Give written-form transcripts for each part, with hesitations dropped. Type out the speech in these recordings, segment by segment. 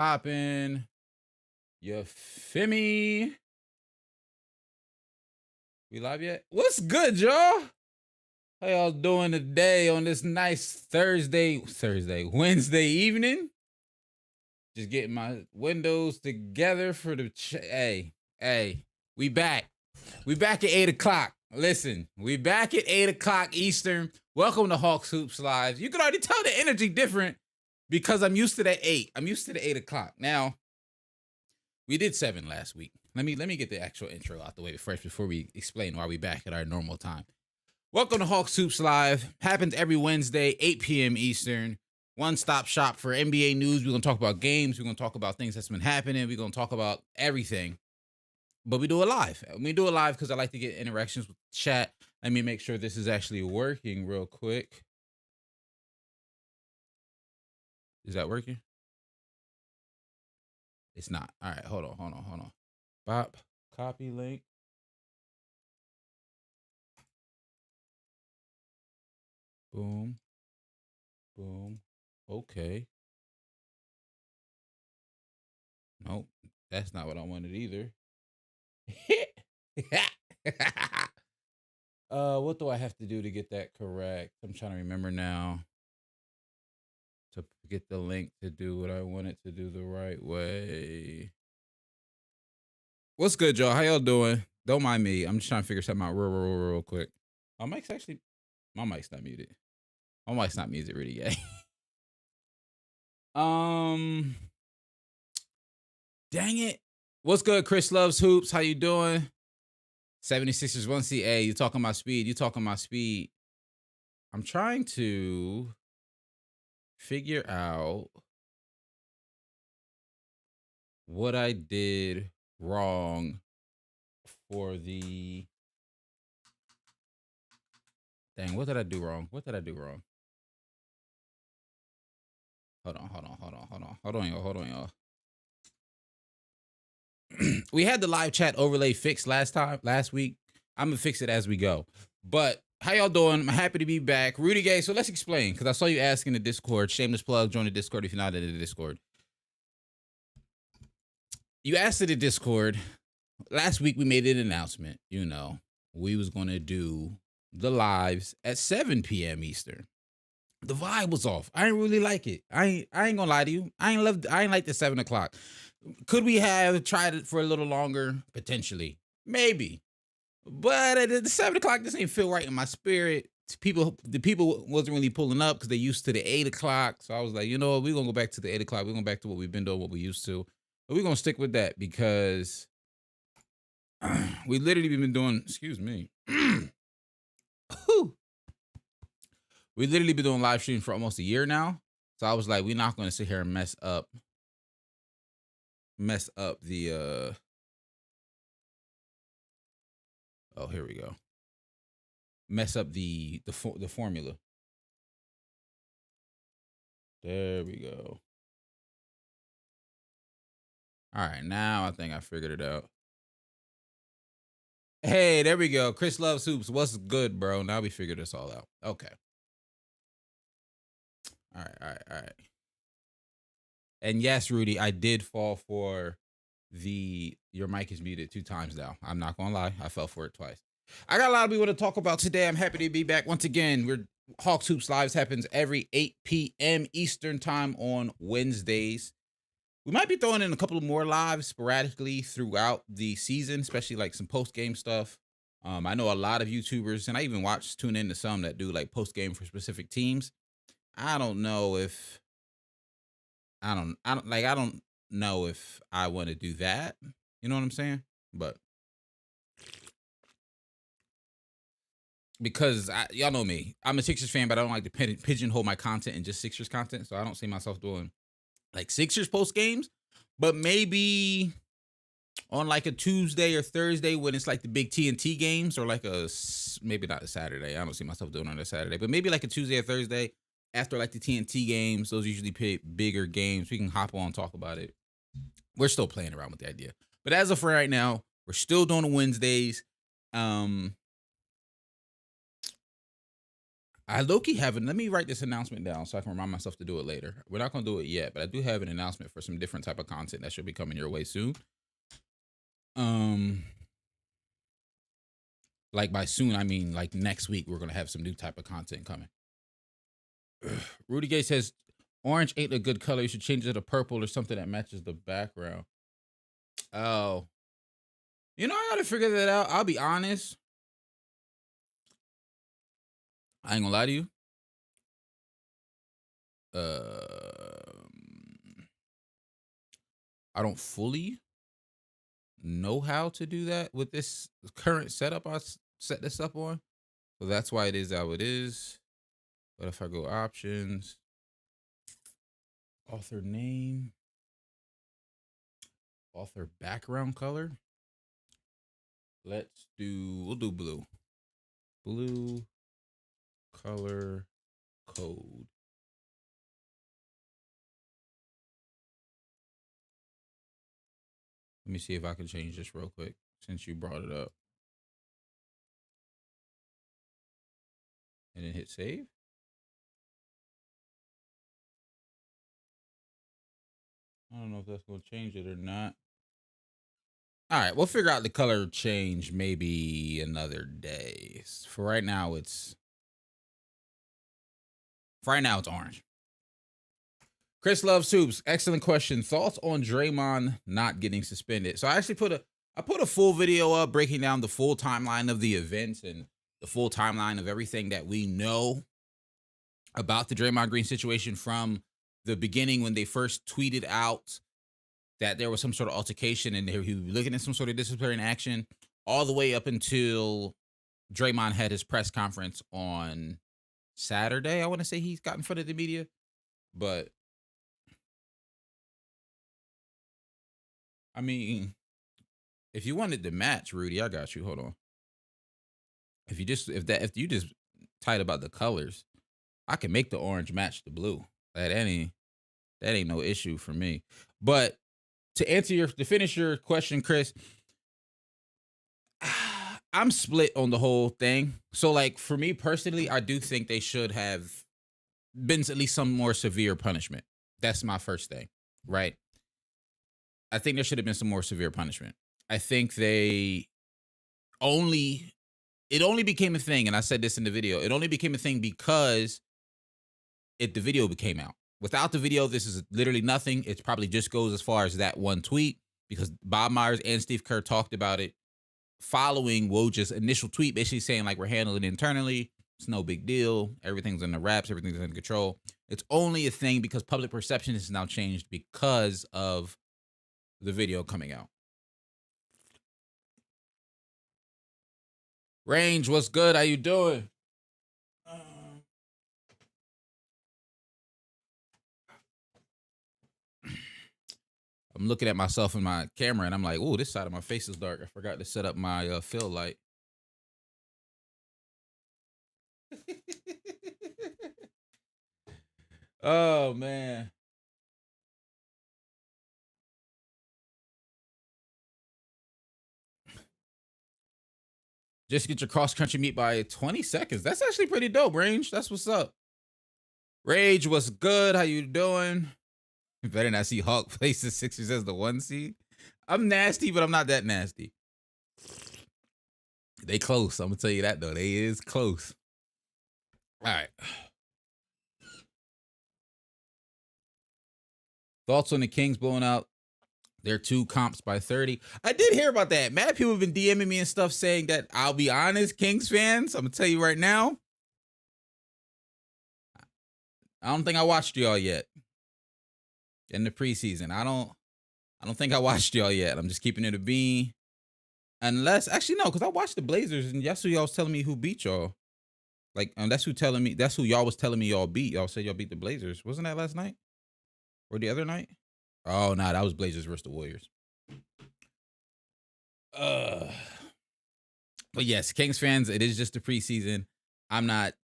popping? You feel me? We live yet? What's good, y'all? How y'all doing today on this nice Wednesday evening? Just getting my windows together for the hey, we back. We back at 8 o'clock. Listen, we back at 8 o'clock Eastern. Welcome to Hawks Hoops Live. You can already tell the energy different because I'm used to that 8. I'm used to the 8 o'clock. Now, we did 7 last week. Let me get the actual intro out the way first before we explain why we back at our normal time. Welcome to Hawks Hoops Live. Happens every Wednesday, 8 p.m. Eastern. One-stop shop for NBA news. We're going to talk about games. We're going to talk about things that's been happening. We're going to talk about everything. But we do it live. We do it live because I like to get interactions with chat. Let me make sure this is actually working real quick. Is that working? It's not. All right, hold on. Bop, copy link. Boom. Boom. Okay. Nope, that's not what I wanted either. What do I have to do to get that correct? I'm trying to remember now. To get the link to do what I want it to do the right way. What's good, y'all? How y'all doing? Don't mind me. I'm just trying to figure something out real quick. My mic's not muted. My mic's not muted really yet. Dang it. What's good, Chris Loves Hoops? How you doing? 76ers 1CA. You talking about speed. I'm trying to figure out what I did wrong for the... Dang, what did I do wrong? Hold on, y'all. We had the live chat overlay fixed last week. I'm gonna fix it as we go. But how y'all doing? I'm happy to be back. Rudy Gay, so let's explain, because I saw you asking in the Discord. Shameless plug, join the Discord if you're not in the Discord. You asked in the Discord. Last week we made an announcement. We was gonna do the lives at 7 p.m. Eastern. The vibe was off. I didn't really like it. I ain't gonna lie to you. I ain't like the 7 o'clock. Could we have tried it for a little longer? Potentially. Maybe. But at the 7 o'clock, this ain't feel right in my spirit. The people wasn't really pulling up because they used to the 8 o'clock. So I was like, you know what? We're going to go back to the 8 o'clock. We're going back to what we've been doing, what we used to. But we're going to stick with that because we literally been doing, excuse me. We literally been doing live streaming for almost a year now. So I was like, we're not going to sit here and mess up the oh, here we go. Mess up the formula. There we go. All right, now I think I figured it out. Hey, there we go. Chris Loves Hoops. What's good, bro? Now we figured this all out. Okay. All right. And yes, Rudy, I did fall for your mic is muted 2 times now. I'm not gonna lie. I fell for it twice. I got a lot of people to talk about today. I'm happy to be back once again. Hawks Hoops Lives happens every 8 p.m. Eastern time on Wednesdays. We might be throwing in a couple of more lives sporadically throughout the season, especially like some post-game stuff. I know a lot of YouTubers, and I even tune in to some that do like post-game for specific teams. I don't know if I don't know if I want to do that. You know what I'm saying? But because y'all know me, I'm a Sixers fan, but I don't like to pigeonhole my content in just Sixers content. So I don't see myself doing like Sixers post games, but maybe on like a Tuesday or Thursday when it's like the big TNT games, or like maybe not a Saturday. I don't see myself doing it on a Saturday, but maybe like a Tuesday or Thursday after like the TNT games. Those usually bigger games. We can hop on and talk about it. We're still playing around with the idea, but as of right now, we're still doing the Wednesdays. I low-key haven't. Let me write this announcement down so I can remind myself to do it later. We're not gonna do it yet, but I do have an announcement for some different type of content that should be coming your way soon. Um, like by soon, I mean like next week, we're gonna have some new type of content coming. Rudy Gay says orange ain't a good color. You should change it to purple or something that matches the background. Oh, you know, I gotta figure that out. I'll be honest. I ain't gonna lie to you. I don't fully know how to do that with this current setup I set this up on. So that's why it is how it is. But if I go options, author name, author background color, we'll do blue. Blue color code. Let me see if I can change this real quick since you brought it up. And then hit save. I don't know if that's going to change it or not. All right, we'll figure out the color change maybe another day. For right now, it's orange. Chris Love Soups, excellent question. Thoughts on Draymond not getting suspended? So I actually put a full video up breaking down the full timeline of the events and the full timeline of everything that we know about the Draymond Green situation from the beginning when they first tweeted out that there was some sort of altercation and he was looking at some sort of disciplinary action, all the way up until Draymond had his press conference on Saturday. I want to say he's got in front of the media, but I mean, if you wanted to match, Rudy, I got you. Hold on. If you just tight about the colors, I can make the orange match the blue. That ain't no issue for me. But to finish your question, Chris, I'm split on the whole thing. So like for me personally, I do think they should have been at least some more severe punishment. That's my first thing, right? I think there should have been some more severe punishment. I think it only became a thing, and I said this in the video, it only became a thing because the video became out. Without the video, this is literally nothing. It probably just goes as far as that one tweet because Bob Myers and Steve Kerr talked about it following Woj's initial tweet, basically saying like we're handling it internally. It's no big deal. Everything's in the wraps. Everything's under control. It's only a thing because public perception has now changed because of the video coming out. Range, what's good? How you doing? I'm looking at myself in my camera and I'm like, oh, this side of my face is dark. I forgot to set up my fill light. Oh, man. Just get your cross-country meet by 20 seconds. That's actually pretty dope, Range. That's what's up. Rage, what's good? How you doing? You better not see Hawk place the Sixers as the 1 seed. I'm nasty, but I'm not that nasty. They close. I'm going to tell you that, though. They is close. All right. Thoughts on the Kings blowing out their 2 comps by 30? I did hear about that. Mad people have been DMing me and stuff saying that, I'll be honest, Kings fans, I'm going to tell you right now, I don't think I watched y'all yet in the preseason. I don't think I watched y'all yet. I'm just keeping it a bean. Unless, actually, no, because I watched the Blazers, and that's who y'all was telling me who beat y'all. Like, that's who y'all was telling me y'all beat. Y'all said y'all beat the Blazers. Wasn't that last night? Or the other night? Oh, nah, that was Blazers versus the Warriors. But yes, Kings fans, it is just the preseason. I'm not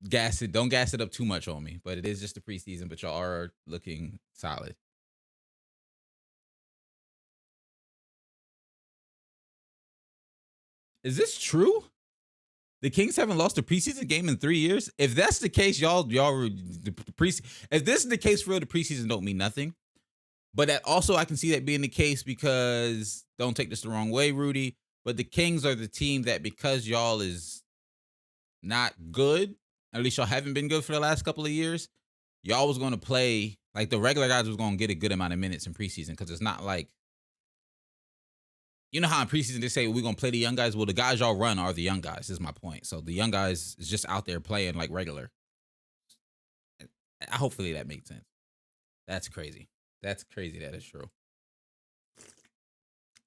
don't gas it up too much on me, but it is just the preseason, but y'all are looking solid. Is this true? The Kings haven't lost a preseason game in 3 years. If that's the case, y'all the preseason. If this is the case for real, the preseason don't mean nothing. But that also I can see that being the case because don't take this the wrong way, Rudy. But the Kings are the team that because y'all is not good, at least y'all haven't been good for the last couple of years, y'all was going to play like the regular guys was going to get a good amount of minutes in preseason because it's not like, you know how in preseason they say we're going to play the young guys? Well, the guys y'all run are the young guys, is my point. So the young guys is just out there playing like regular. Hopefully that makes sense. That's crazy. That's crazy. That is true.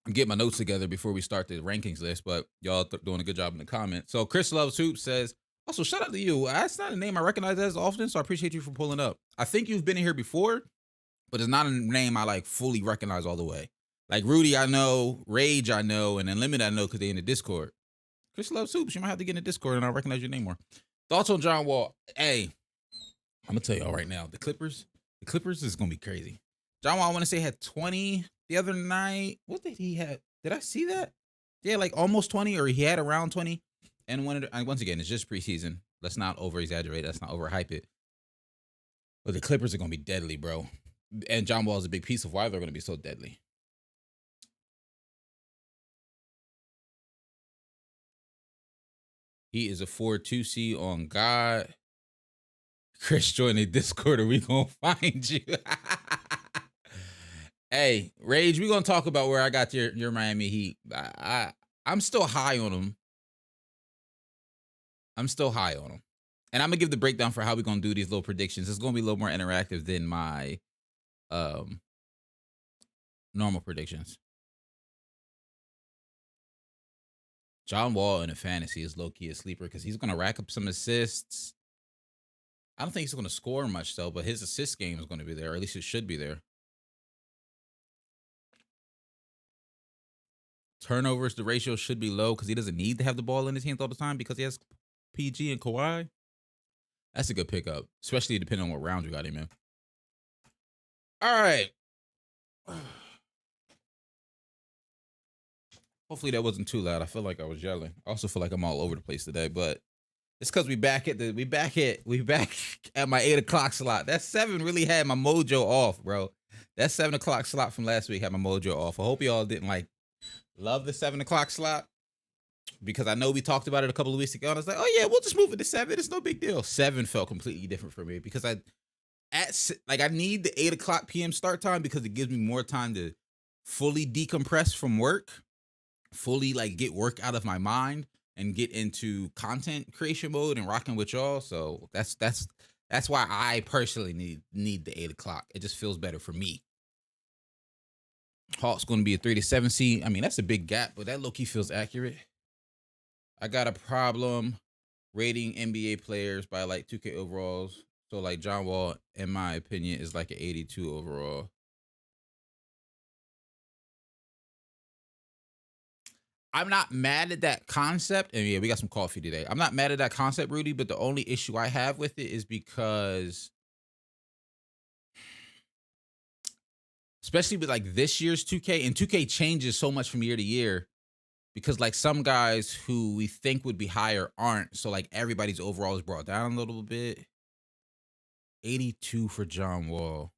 I'm getting my notes together before we start the rankings list, but y'all doing a good job in the comments. So Chris Loves Hoop says, also shout out to you. That's not a name I recognize as often, so I appreciate you for pulling up. I think you've been in here before, but it's not a name I like fully recognize all the way. Like Rudy, I know, Rage, I know, and Unlimited, I know because they're in the Discord. Chris Loves Hoops, you might have to get in the Discord and I'll recognize your name more. Thoughts on John Wall? Hey, I'm gonna tell y'all right now, the Clippers is gonna be crazy. John Wall, I want to say had 20 the other night. What did he have? Did I see that? Yeah, like almost 20, or he had around 20. And once again, it's just preseason. Let's not over exaggerate. Let's not overhype it. But the Clippers are gonna be deadly, bro. And John Wall is a big piece of why they're gonna be so deadly. He is a 4-2C on God. Chris, join the Discord or we gonna find you. Hey, Rage, we gonna talk about where I got your Miami Heat. I'm still high on them. I'm still high on them. And I'm gonna give the breakdown for how we're gonna do these little predictions. It's gonna be a little more interactive than my normal predictions. John Wall in a fantasy is low-key a sleeper because he's gonna rack up some assists. I don't think he's gonna score much though, but his assist game is gonna be there, or at least it should be there. Turnovers, the ratio should be low because he doesn't need to have the ball in his hands all the time because he has PG and Kawhi. That's a good pickup, especially depending on what round you got him in. All right. Hopefully that wasn't too loud. I feel like I was yelling. I also feel like I'm all over the place today, but it's because we back at my 8 o'clock slot. That 7 really had my mojo off, bro. That 7 o'clock slot from last week had my mojo off. I hope y'all didn't like love the 7 o'clock slot because I know we talked about it a couple of weeks ago. And I was like, oh yeah, we'll just move it to 7. It's no big deal. 7 felt completely different for me because I need the 8 o'clock PM start time because it gives me more time to fully decompress from work, fully like get work out of my mind and get into content creation mode and rocking with y'all. So that's why I personally need the 8 o'clock. It just feels better for me. Hawk's going to be a 3 to 7 seed. I mean, that's a big gap, but that low-key feels accurate. I got a problem rating NBA players by like 2K overalls. So like John Wall, in my opinion, is like an 82 overall. I'm not mad at that concept. And yeah, we got some coffee today. I'm not mad at that concept, Rudy, but the only issue I have with it is because, especially with like this year's 2K, and 2K changes so much from year to year because like some guys who we think would be higher aren't. So like everybody's overall is brought down a little bit. 82 for John Wall.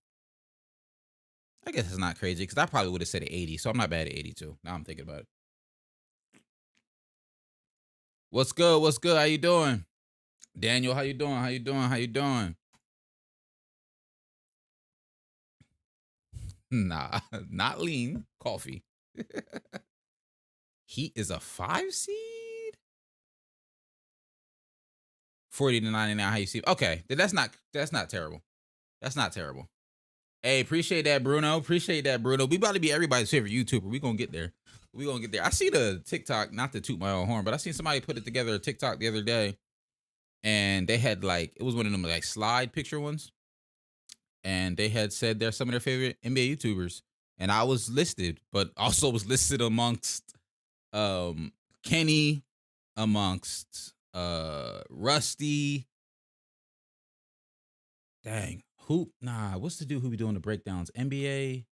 I guess it's not crazy because I probably would have said 80. So I'm not bad at 82. Now I'm thinking about it. What's good? What's good? How you doing? Daniel, how you doing? How you doing? How you doing? Nah, not lean. Coffee. Heat is a 5 seed? 40 to 99. How you see? Okay, that's not terrible. That's not terrible. Hey, appreciate that, Bruno. Appreciate that, Bruno. We about to be everybody's favorite YouTuber. We gonna get there. We gonna get there. I see the TikTok, not to toot my own horn, but I seen somebody put it together a TikTok the other day, and they had like it was one of them like slide picture ones, and they had said they're some of their favorite NBA YouTubers, and I was listed, but also was listed amongst Kenny, amongst Rusty. Dang, what's the dude who be doing the breakdowns? NBA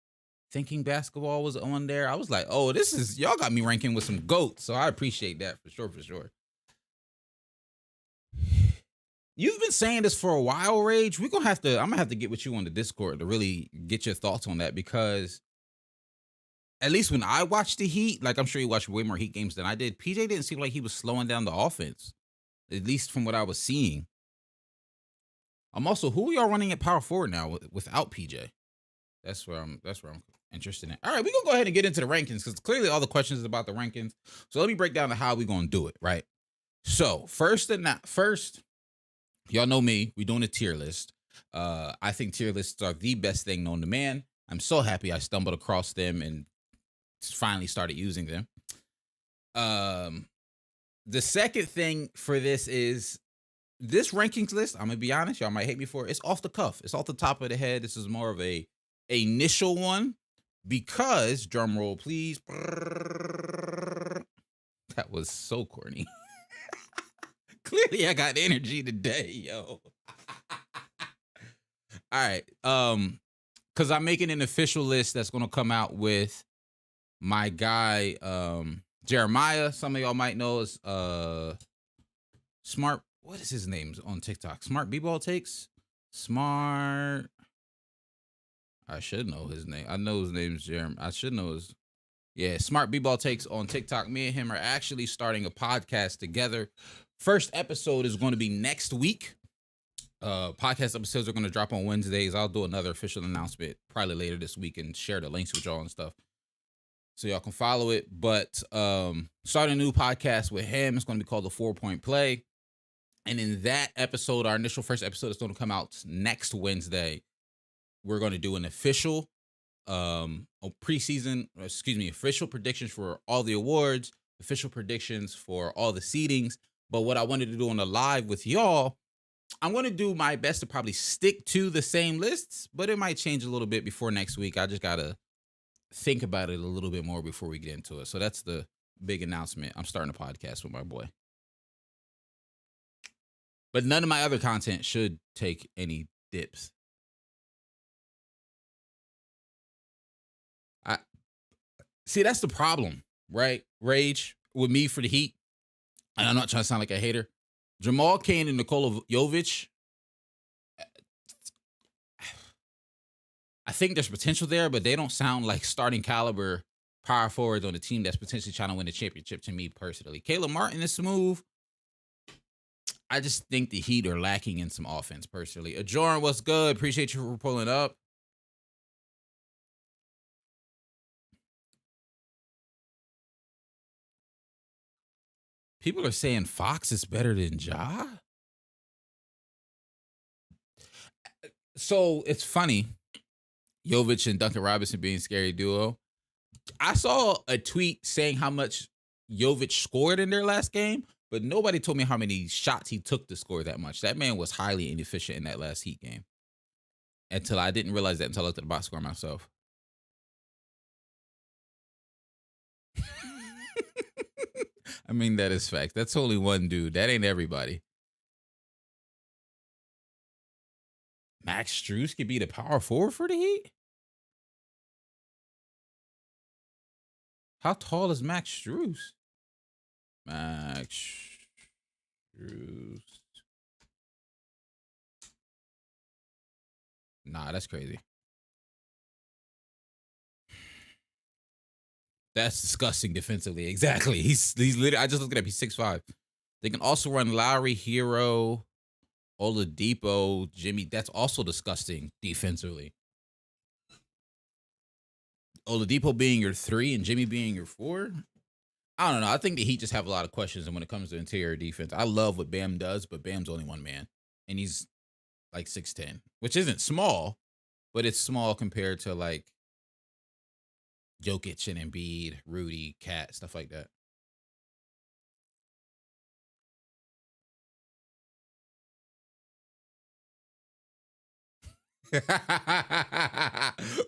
Thinking Basketball was on there. I was like, oh, y'all got me ranking with some GOATs, so I appreciate that for sure. You've been saying this for a while, Rage. I'm gonna have to get with you on the Discord to really get your thoughts on that, because at least when I watched the Heat, like I'm sure you watched way more Heat games than I did, PJ didn't seem like he was slowing down the offense, at least from what I was seeing. I'm also, who are y'all running at power forward now without PJ? That's where I'm interested in. All right, we're gonna go ahead and get into the rankings, because clearly all the questions is about the rankings. So let me break down how we're gonna do it, right? So first, y'all know me, we're doing a tier list. I think tier lists are the best thing known to man. I'm so happy I stumbled across them and finally started using them. The second thing for this is this rankings list. I'm gonna be honest, y'all might hate me for it. It's off the cuff. It's off the top of the head. This is more of a initial one, because drum roll, please. That was so corny. Clearly, I got energy today, yo. All right, because I'm making an official list that's gonna come out with my guy, Jeremiah. Some of y'all might know is Smart. What is his name on TikTok? Smart B-ball takes. Smart. I should know his name. I know his name's Jeremy. I should know his. Yeah, Smart B-ball takes on TikTok. Me and him are actually starting a podcast together. First episode is going to be next week. Podcast episodes are going to drop on Wednesdays. I'll do another official announcement probably later this week and share the links with y'all and stuff, so y'all can follow it. But starting a new podcast with him. It's going to be called the 4-Point Play. And in that episode, our initial first episode is going to come out next Wednesday. We're going to do an official official predictions for all the awards, official predictions for all the seedings. But what I wanted to do on the live with y'all, I'm going to do my best to probably stick to the same lists, but it might change a little bit before next week. I just got to think about it a little bit more before we get into it. So that's the big announcement. I'm starting a podcast with my boy. But none of my other content should take any dips. See, that's the problem, right? Rage with me for the Heat. And I'm not trying to sound like a hater. Jamal Cain and Nikola Jovic, I think there's potential there, but they don't sound like starting caliber power forwards on a team that's potentially trying to win the championship to me personally. Caleb Martin is smooth. I just think the Heat are lacking in some offense personally. Ajoran, what's good? Appreciate you for pulling up. People are saying Fox is better than Ja. So it's funny, Jovic and Duncan Robinson being scary duo. I saw a tweet saying how much Jovic scored in their last game, but nobody told me how many shots he took to score that much. That man was highly inefficient in that last Heat game. Until I didn't realize that until I looked at the box score myself. I mean, that is fact. That's only one dude. That ain't everybody. Max Strus could be the power forward for the Heat? How tall is Max Strus? Max Strus. Nah, that's crazy. That's disgusting defensively. Exactly. He's literally, I just looked it up. He's 6'5". They can also run Lowry, Hero, Oladipo, Jimmy. That's also disgusting defensively. Oladipo being your 3 and Jimmy being your 4. I don't know. I think the Heat just have a lot of questions when it comes to interior defense. I love what Bam does, but Bam's only one man. And he's like 6'10", which isn't small, but it's small compared to like Jokic and Embiid, Rudy, Cat, stuff like that.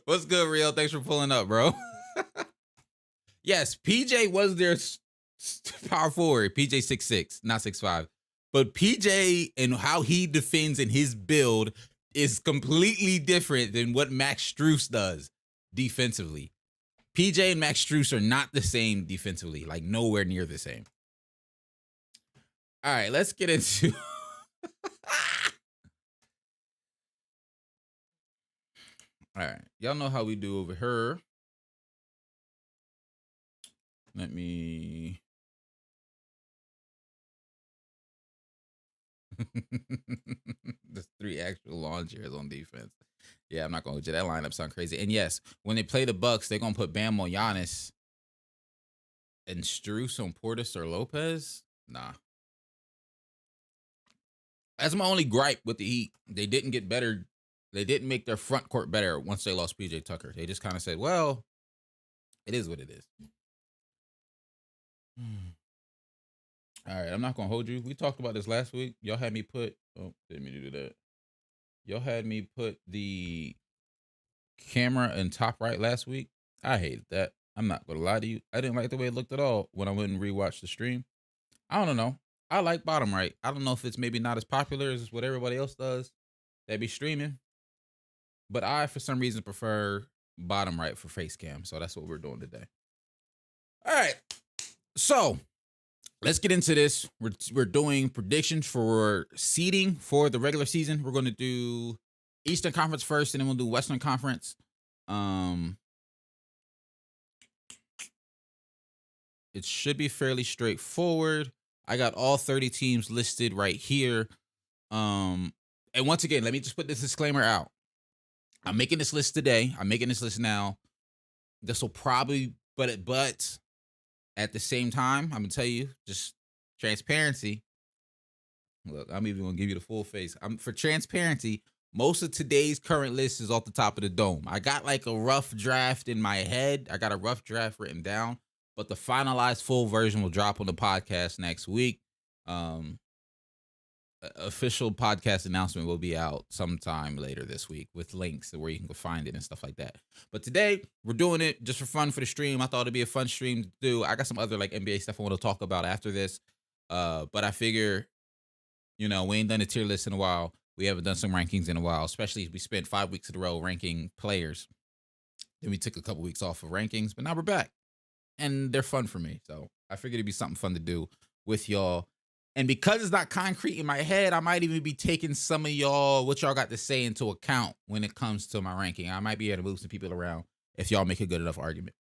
What's good, Real? Thanks for pulling up, bro. Yes, PJ was their power forward. PJ 6'6", not 6'5". But PJ and how he defends in his build is completely different than what Max Strus does defensively. PJ and Max Strus are not the same defensively, like nowhere near the same. All right, let's get into All right. Y'all know how we do over here. Let me. There's 3 actual lawn chairs on defense. Yeah, I'm not gonna hold you. That lineup sound crazy. And yes, when they play the Bucks, they're gonna put Bam on Giannis and Strus on Portis or Lopez. Nah, that's my only gripe with the Heat. They didn't get better. They didn't make their front court better once they lost PJ Tucker. They just kind of said, "Well, it is what it is." All right, I'm not gonna hold you. We talked about this last week. Y'all had me put. Oh, didn't mean to do that. Y'all had me put the camera in top right last week. I hated that. I'm not gonna lie to you. I didn't like the way it looked at all when I went and rewatched the stream. I don't know. I like bottom right. I don't know if it's maybe not as popular as what everybody else does that be streaming, but I for some reason prefer bottom right for face cam. So that's what we're doing today. All right. So let's get into this. We're doing predictions for seeding for the regular season. We're going to do Eastern Conference first, and then we'll do Western Conference. It should be fairly straightforward. I got all 30 teams listed right here. And once again, let me just put this disclaimer out. I'm making this list today. I'm making this list now. This will probably, but at the same time, I'm gonna tell you, just transparency. Look, I'm even gonna give you the full face. For transparency, most of today's current list is off the top of the dome. I got like a rough draft in my head. I got a rough draft written down, but the finalized full version will drop on the podcast next week. Official podcast announcement will be out sometime later this week with links to where you can go find it and stuff like that. But today we're doing it just for fun for the stream. I thought it'd be a fun stream to do. I got some other like NBA stuff I want to talk about after this. But I figure, we ain't done a tier list in a while. We haven't done some rankings in a while, especially we spent 5 weeks in a row ranking players. Then we took a couple weeks off of rankings, but now we're back. And they're fun for me. So I figured it'd be something fun to do with y'all. And because it's not concrete in my head, I might even be taking some of what y'all got to say into account when it comes to my ranking. I might be able to move some people around if y'all make a good enough argument.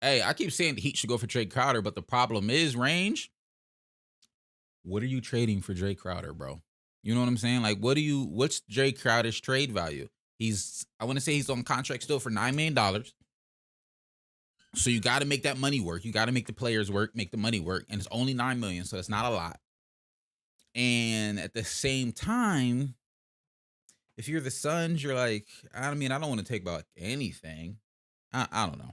Hey, I keep saying the Heat should go for Jae Crowder, but the problem is range. What are you trading for Jae Crowder, bro? You know what I'm saying? Like, what's Jae Crowder's trade value? I want to say he's on contract still for $9 million. So you got to make that money work. You got to make the players work, make the money work. And it's only $9 million, so it's not a lot. And at the same time, if you're the Suns, you're like, I don't want to take back anything. I don't know.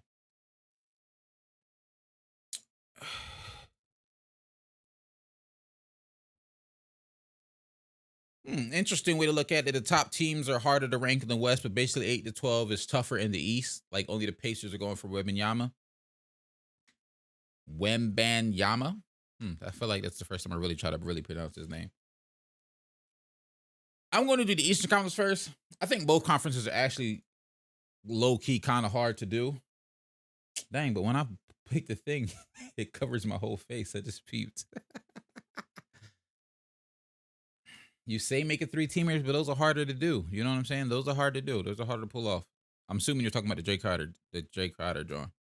Interesting way to look at it. The top teams are harder to rank in the West, but basically 8 to 12 is tougher in the East. Like only the Pacers are going for Wembanyama. I feel like that's the first time I really try to pronounce his name. I'm going to do the Eastern Conference first. I think both conferences are actually low-key kind of hard to do. Dang, but when I pick the thing, it covers my whole face. I just peeped. You say make it 3-teamers, but those are harder to do. You know what I'm saying? Those are hard to do. Those are harder to pull off. I'm assuming you're talking about the Jae Crowder drawing.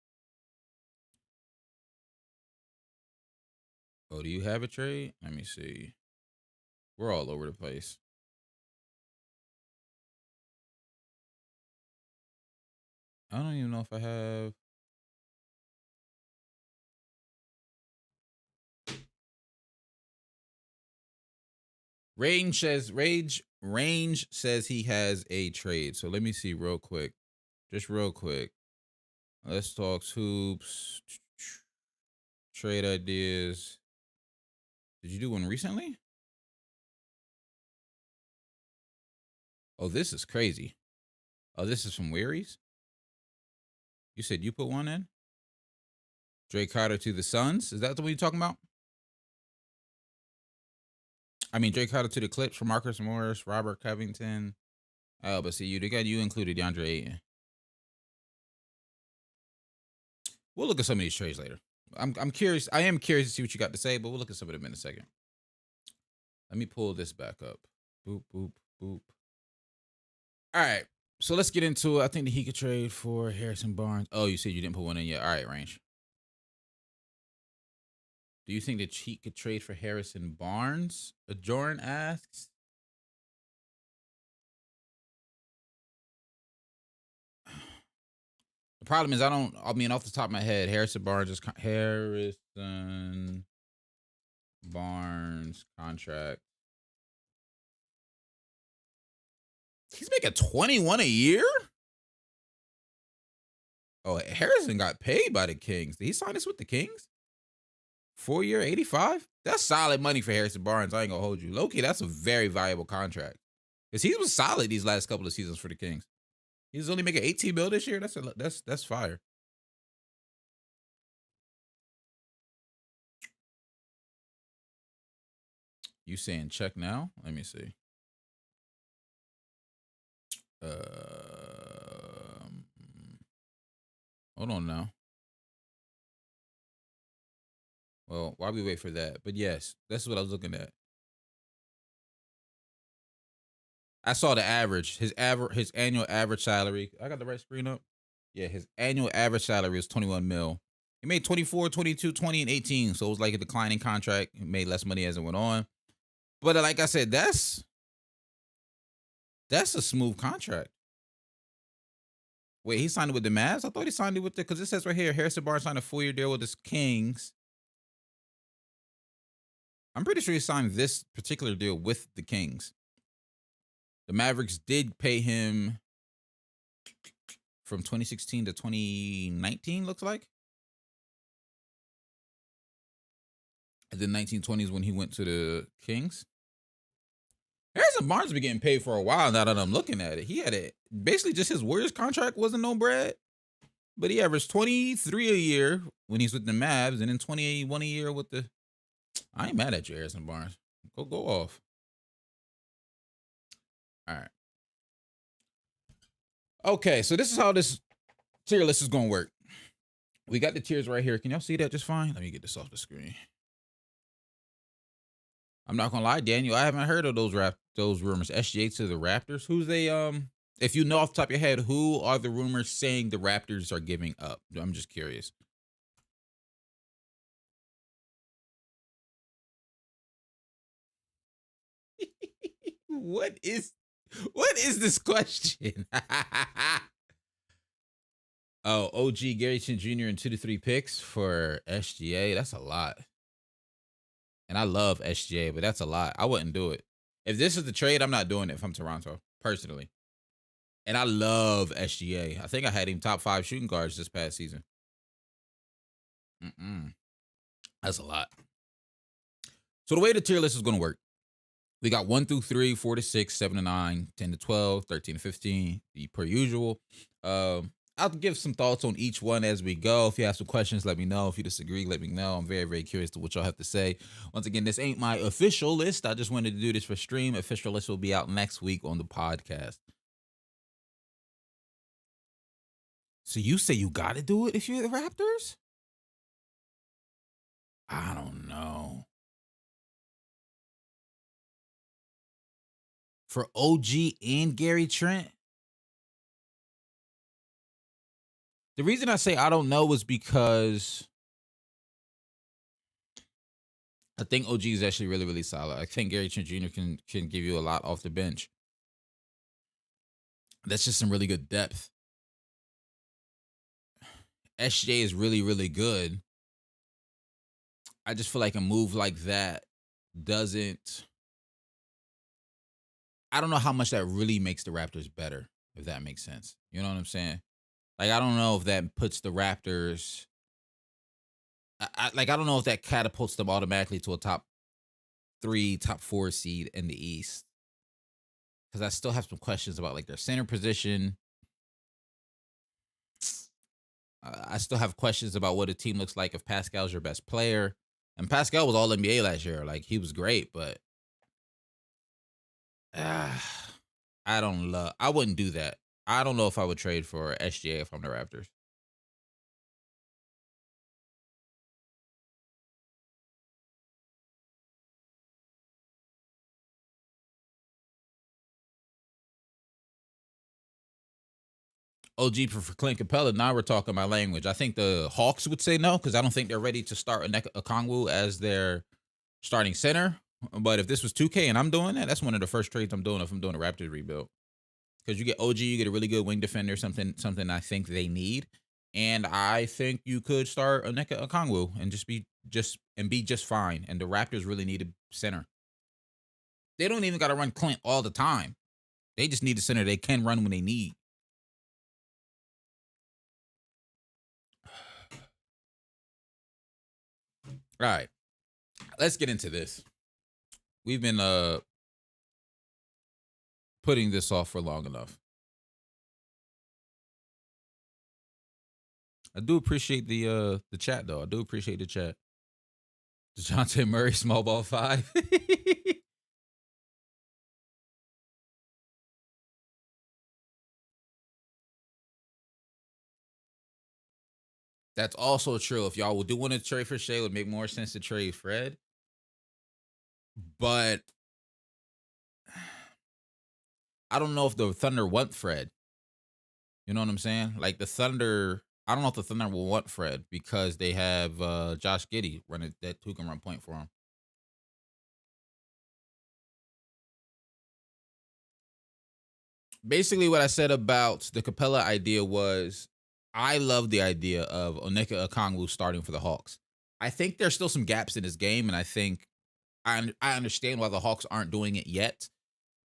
Oh, do you have a trade? Let me see. We're all over the place. I don't even know if I have. Range says he has a trade. So let me see real quick. Just real quick. Let's talk hoops. Trade ideas. Did you do one recently? Oh, this is crazy. Oh, this is from Wearies? You said you put one in? Jae Crowder to the Suns? Is that the one you're talking about? I mean, Jae Crowder to the Clips for Marcus Morris, Robert Covington. Oh, but see, you included DeAndre Ayton. We'll look at some of these trades later. I'm curious. I am curious to see what you got to say, but we'll look at some of them in a second. Let me pull this back up. Boop, boop, boop. All right. So let's get into it. I think that he could trade for Harrison Barnes. Oh, you said you didn't put one in yet. All right, Range. Do you think that he could trade for Harrison Barnes? Jordan asks. The problem is I mean, off the top of my head, Harrison Barnes contract. He's making 21 a year? Oh, Harrison got paid by the Kings. Did he sign this with the Kings? 4-year, 85? That's solid money for Harrison Barnes. I ain't gonna hold you. Low-key, that's a very valuable contract. Because he was solid these last couple of seasons for the Kings. He's only making 18 mil this year. That's fire. You saying check now? Let me see. Hold on now. Well, why we wait for that? But yes, that's what I was looking at. I saw the average. His annual average salary. I got the right screen up. Yeah, his annual average salary was 21 mil. He made 24, 22, 20, and 18. So it was like a declining contract. He made less money as it went on. But like I said, that's a smooth contract. Wait, he signed it with the Mavs? I thought he signed it with because it says right here, Harrison Barnes signed a 4-year deal with the Kings. I'm pretty sure he signed this particular deal with the Kings. The Mavericks did pay him from 2016 to 2019, looks like. And then 1920s when he went to the Kings. Harrison Barnes been getting paid for a while now that I'm looking at it. He had it. Basically, just his Warriors contract wasn't no bread. But he averaged 23 a year when he's with the Mavs, and then 21 a year with the... I ain't mad at you, Harrison Barnes. Go off. All right. Okay, so this is how this tier list is going to work. We got the tiers right here. Can y'all see that just fine? Let me get this off the screen. I'm not gonna lie, Daniel, I haven't heard of those rumors. SGA to the Raptors. Who's they? If you know off the top of your head, who are the rumors saying the Raptors are giving up? I'm just curious. What is this question? Oh, OG Gary Trent Jr. and 2 to 3 picks for SGA. That's a lot. And I love SGA, but that's a lot. I wouldn't do it. If this is the trade, I'm not doing it if I'm Toronto, personally. And I love SGA. I think I had him top 5 shooting guards this past season. That's a lot. So the way the tier list is going to work, we got 1 through 3, 4 to 6, 7 to 9, 10 to 12, 13 to 15, per usual. I'll give some thoughts on each one as we go. If you have some questions, let me know. If you disagree, let me know. I'm very, very curious to what y'all have to say. Once again, this ain't my official list. I just wanted to do this for stream. Official list will be out next week on the podcast. So you say you got to do it if you're the Raptors? I don't know. For OG and Gary Trent? The reason I say I don't know is because I think OG is actually really, really solid. I think Gary Trent Jr. can give you a lot off the bench. That's just some really good depth. SJ is really, really good. I just feel like a move like that doesn't... I don't know how much that really makes the Raptors better, if that makes sense. You know what I'm saying? Like, I don't know if that puts the Raptors... I don't know if that catapults them automatically to a top 3, top 4 seed in the East. Because I still have some questions about, like, their center position. I still have questions about what a team looks like if Pascal's your best player. And Pascal was all NBA last year. Like, he was great, but... I wouldn't do that. I don't know if I would trade for SGA if I'm the Raptors. OG for Clint Capella. Now we're talking my language. I think the Hawks would say no because I don't think they're ready to start Onyeka Okongwu as their starting center. But if this was 2K and I'm doing that, that's one of the first trades I'm doing if I'm doing a Raptors rebuild. Because you get OG, you get a really good wing defender, something I think they need. And I think you could start Onyeka Okongwu and be just fine. And the Raptors really need a center. They don't even got to run Clint all the time. They just need a center they can run when they need. All right, let's get into this. We've been putting this off for long enough. I do appreciate the chat though. I do appreciate the chat. DeJounte Murray, small ball 5. That's also true. If y'all would do want to trade for Shea, it would make more sense to trade Fred. But I don't know if the Thunder want Fred. You know what I'm saying? Like the Thunder, I don't know if the Thunder will want Fred because they have Josh Giddey running that who can run point for him. Basically, what I said about the Capella idea was I love the idea of Onyeka Okongwu starting for the Hawks. I think there's still some gaps in his game, and I think I understand why the Hawks aren't doing it yet.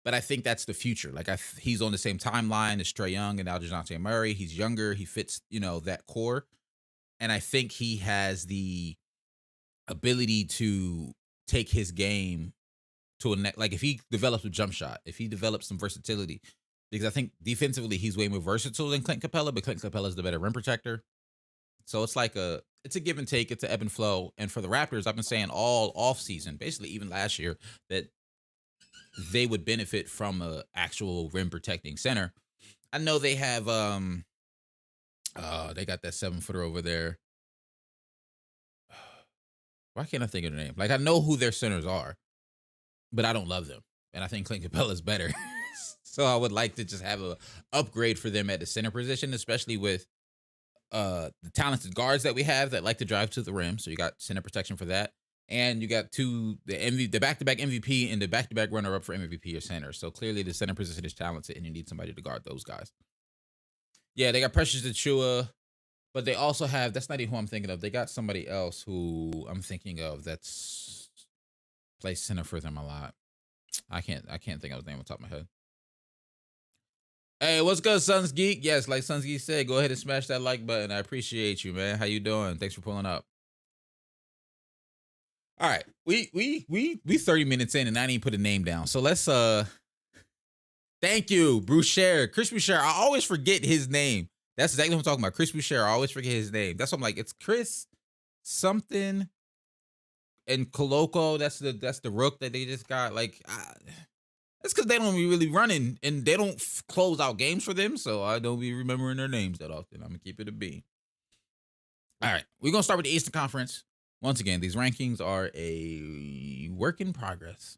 But I think that's the future. Like he's on the same timeline as Trae Young and now DeJounte Murray. He's younger. He fits, that core. And I think he has the ability to take his game to a next. Like if he develops a jump shot, if he develops some versatility, because I think defensively he's way more versatile than Clint Capella, but Clint Capella is the better rim protector. So it's like it's a give and take. It's an ebb and flow. And for the Raptors, I've been saying all off season, basically even last year, that they would benefit from a actual rim protecting center. I know they have they got that 7-footer over there. Why can't I think of the name? Like I know who their centers are, but I don't love them. And I think Clint Capella is better. So I would like to just have a upgrade for them at the center position, especially with the talented guards that we have that like to drive to the rim. So you got center protection for that. And you got the back-to-back MVP and the back-to-back runner-up for MVP or center. So clearly the center position is talented, and you need somebody to guard those guys. Yeah, they got Precious Achiuwa, but they also have, that's not even who I'm thinking of. They got somebody else who I'm thinking of that's plays center for them a lot. I can't think of his name on top of my head. Hey, what's good, Sons Geek? Yes, like Sons Geek said, go ahead and smash that like button. I appreciate you, man. How you doing? Thanks for pulling up. All right, we 30 minutes in and I didn't put a name down. So let's thank you, Boucher, Chris Boucher. I always forget his name. That's exactly what I'm talking about. Chris Boucher. I always forget his name. That's what I'm like. It's Chris something and Coloco. That's the rook that they just got. Like that's because they don't be really running and they don't close out games for them. So I don't be remembering their names that often. I'm gonna keep it a B. All right, we're gonna start with the Eastern Conference. Once again, these rankings are a work in progress,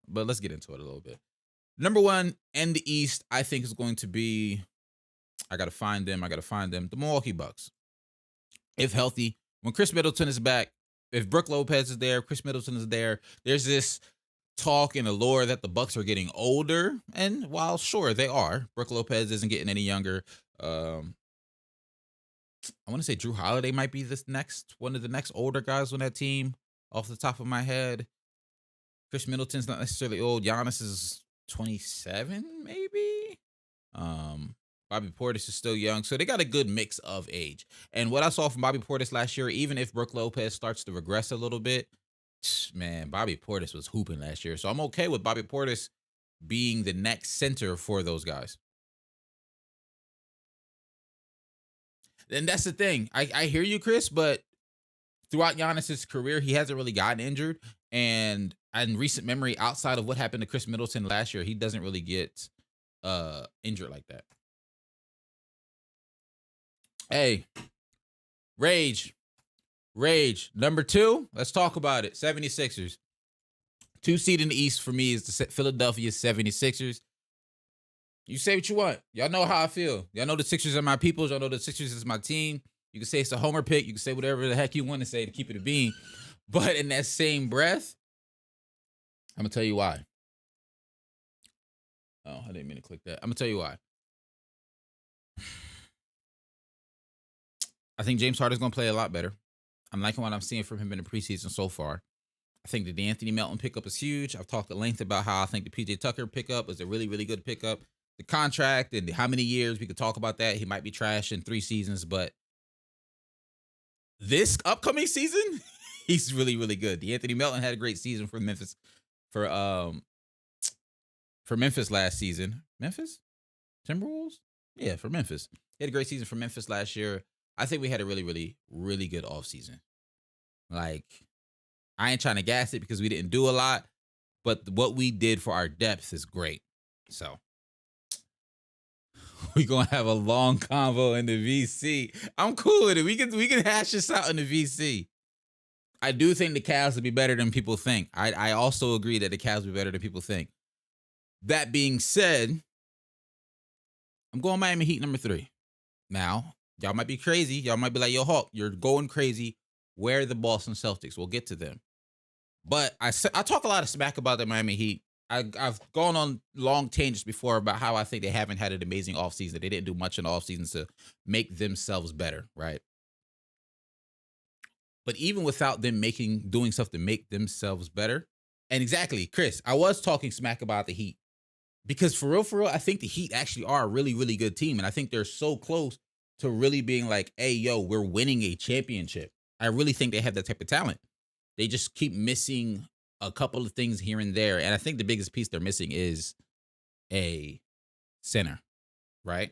but let's get into it a little bit. Number one in the East, I think is going to be, I got to find them, the Milwaukee Bucks. If healthy, when Chris Middleton is back, if Brook Lopez is there, Chris Middleton is there, there's this talk and allure that the Bucks are getting older, and while sure they are, Brook Lopez isn't getting any younger. I want to say Drew Holiday might be one of the next older guys on that team off the top of my head. Chris Middleton's not necessarily old. Giannis is 27, maybe. Bobby Portis is still young. So they got a good mix of age. And what I saw from Bobby Portis last year, even if Brook Lopez starts to regress a little bit, man, Bobby Portis was hooping last year. So I'm okay with Bobby Portis being the next center for those guys. And that's the thing. I hear you, Chris, but throughout Giannis's career, he hasn't really gotten injured. And in recent memory, outside of what happened to Chris Middleton last year, he doesn't really get injured like that. Hey, Rage. Number 2, let's talk about it. 76ers. 2 seed in the East for me is the Philadelphia 76ers. You say what you want. Y'all know how I feel. Y'all know the Sixers are my peoples. Y'all know the Sixers is my team. You can say it's a homer pick. You can say whatever the heck you want to say to keep it a bean. But in that same breath, I'm going to tell you why. Oh, I didn't mean to click that. I'm going to tell you why. I think James Harden's going to play a lot better. I'm liking what I'm seeing from him in the preseason so far. I think the D'Anthony Melton pickup is huge. I've talked at length about how I think the PJ Tucker pickup is a really, really good pickup. The contract and how many years, we could talk about that. He might be trash in 3 seasons, but this upcoming season, he's really, really good. D'Anthony Melton had a great season for Memphis, for Memphis last season. Memphis? Timberwolves? Yeah, for Memphis. He had a great season for Memphis last year. I think we had a really, really, really good offseason. Like, I ain't trying to gas it because we didn't do a lot, but what we did for our depth is great. So we're gonna have a long convo in the VC. I'm cool with it. We can hash this out in the VC. I do think the Cavs will be better than people think. I also agree that the Cavs will be better than people think. That being said, I'm going Miami Heat number 3. Now, y'all might be crazy. Y'all might be like, yo, Hawk, you're going crazy. Where are the Boston Celtics? We'll get to them. But I talk a lot of smack about the Miami Heat. I've gone on long tangents before about how I think they haven't had an amazing offseason. They didn't do much in the offseason to make themselves better, right? But even without them doing stuff to make themselves better, and exactly, Chris, I was talking smack about the Heat. Because for real, I think the Heat actually are a really, really good team. And I think they're so close to really being like, hey, yo, we're winning a championship. I really think they have that type of talent. They just keep missing a couple of things here and there. And I think the biggest piece they're missing is a center, right?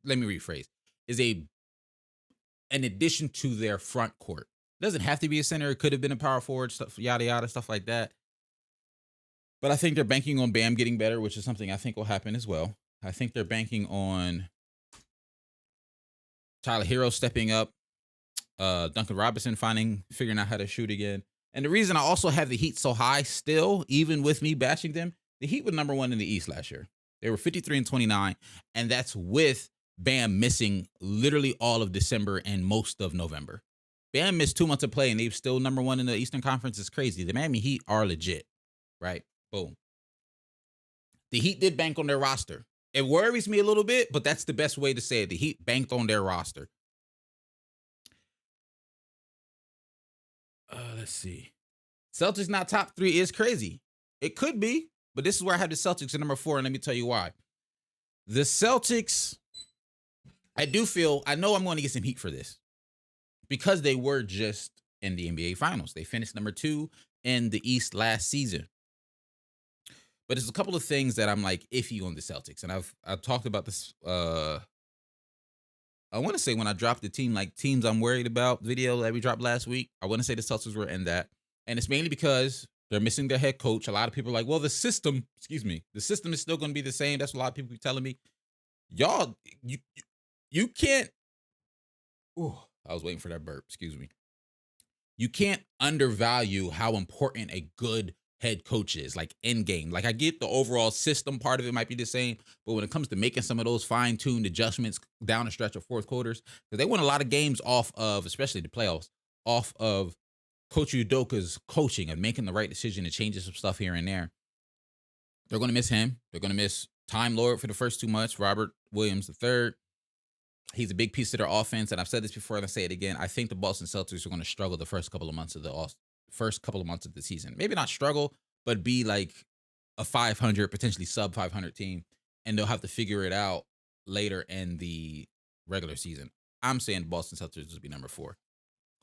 Let me rephrase. In addition to their front court. Doesn't have to be a center. It could have been a power forward, stuff, yada, yada, stuff like that. But I think they're banking on Bam getting better, which is something I think will happen as well. I think they're banking on Tyler Hero stepping up, Duncan Robinson figuring out how to shoot again. And the reason I also have the Heat so high still, even with me bashing them, the Heat were number 1 in the East last year. They were 53-29, and that's with Bam missing literally all of December and most of November. Bam missed 2 months of play, and they're still number 1 in the Eastern Conference. It's crazy. The Miami Heat are legit, right? Boom. The Heat did bank on their roster. It worries me a little bit, but that's the best way to say it. The Heat banked on their roster. Let's see. Celtics not top 3 is crazy. It could be, but this is where I have the Celtics at number 4, and let me tell you why. The Celtics, I know I'm going to get some heat for this because they were just in the NBA Finals. They finished number 2 in the East last season. But there's a couple of things that I'm like iffy on the Celtics. And I've talked about this. I want to say when I dropped the teams I'm worried about video that we dropped last week, I want to say the Celtics were in that. And it's mainly because they're missing their head coach. A lot of people are like, well, the system is still going to be the same. That's what a lot of people be telling me. Y'all, you can't. Ooh, I was waiting for that burp. Excuse me. You can't undervalue how important a good head coaches, like end game. Like I get the overall system part of it might be the same, but when it comes to making some of those fine-tuned adjustments down the stretch of fourth quarters, because they won a lot of games off of, especially the playoffs, off of Coach Udoka's coaching and making the right decision and changing some stuff here and there. They're going to miss him. They're going to miss Time Lord for the first 2 months, Robert Williams III. He's a big piece of their offense, and I've said this before and I say it again. I think the Boston Celtics are going to struggle the first couple of months of the season. Maybe not struggle, but be like a 500, potentially sub 500 team, and they'll have to figure it out later in the regular season. I'm saying the Boston Celtics will be number 4.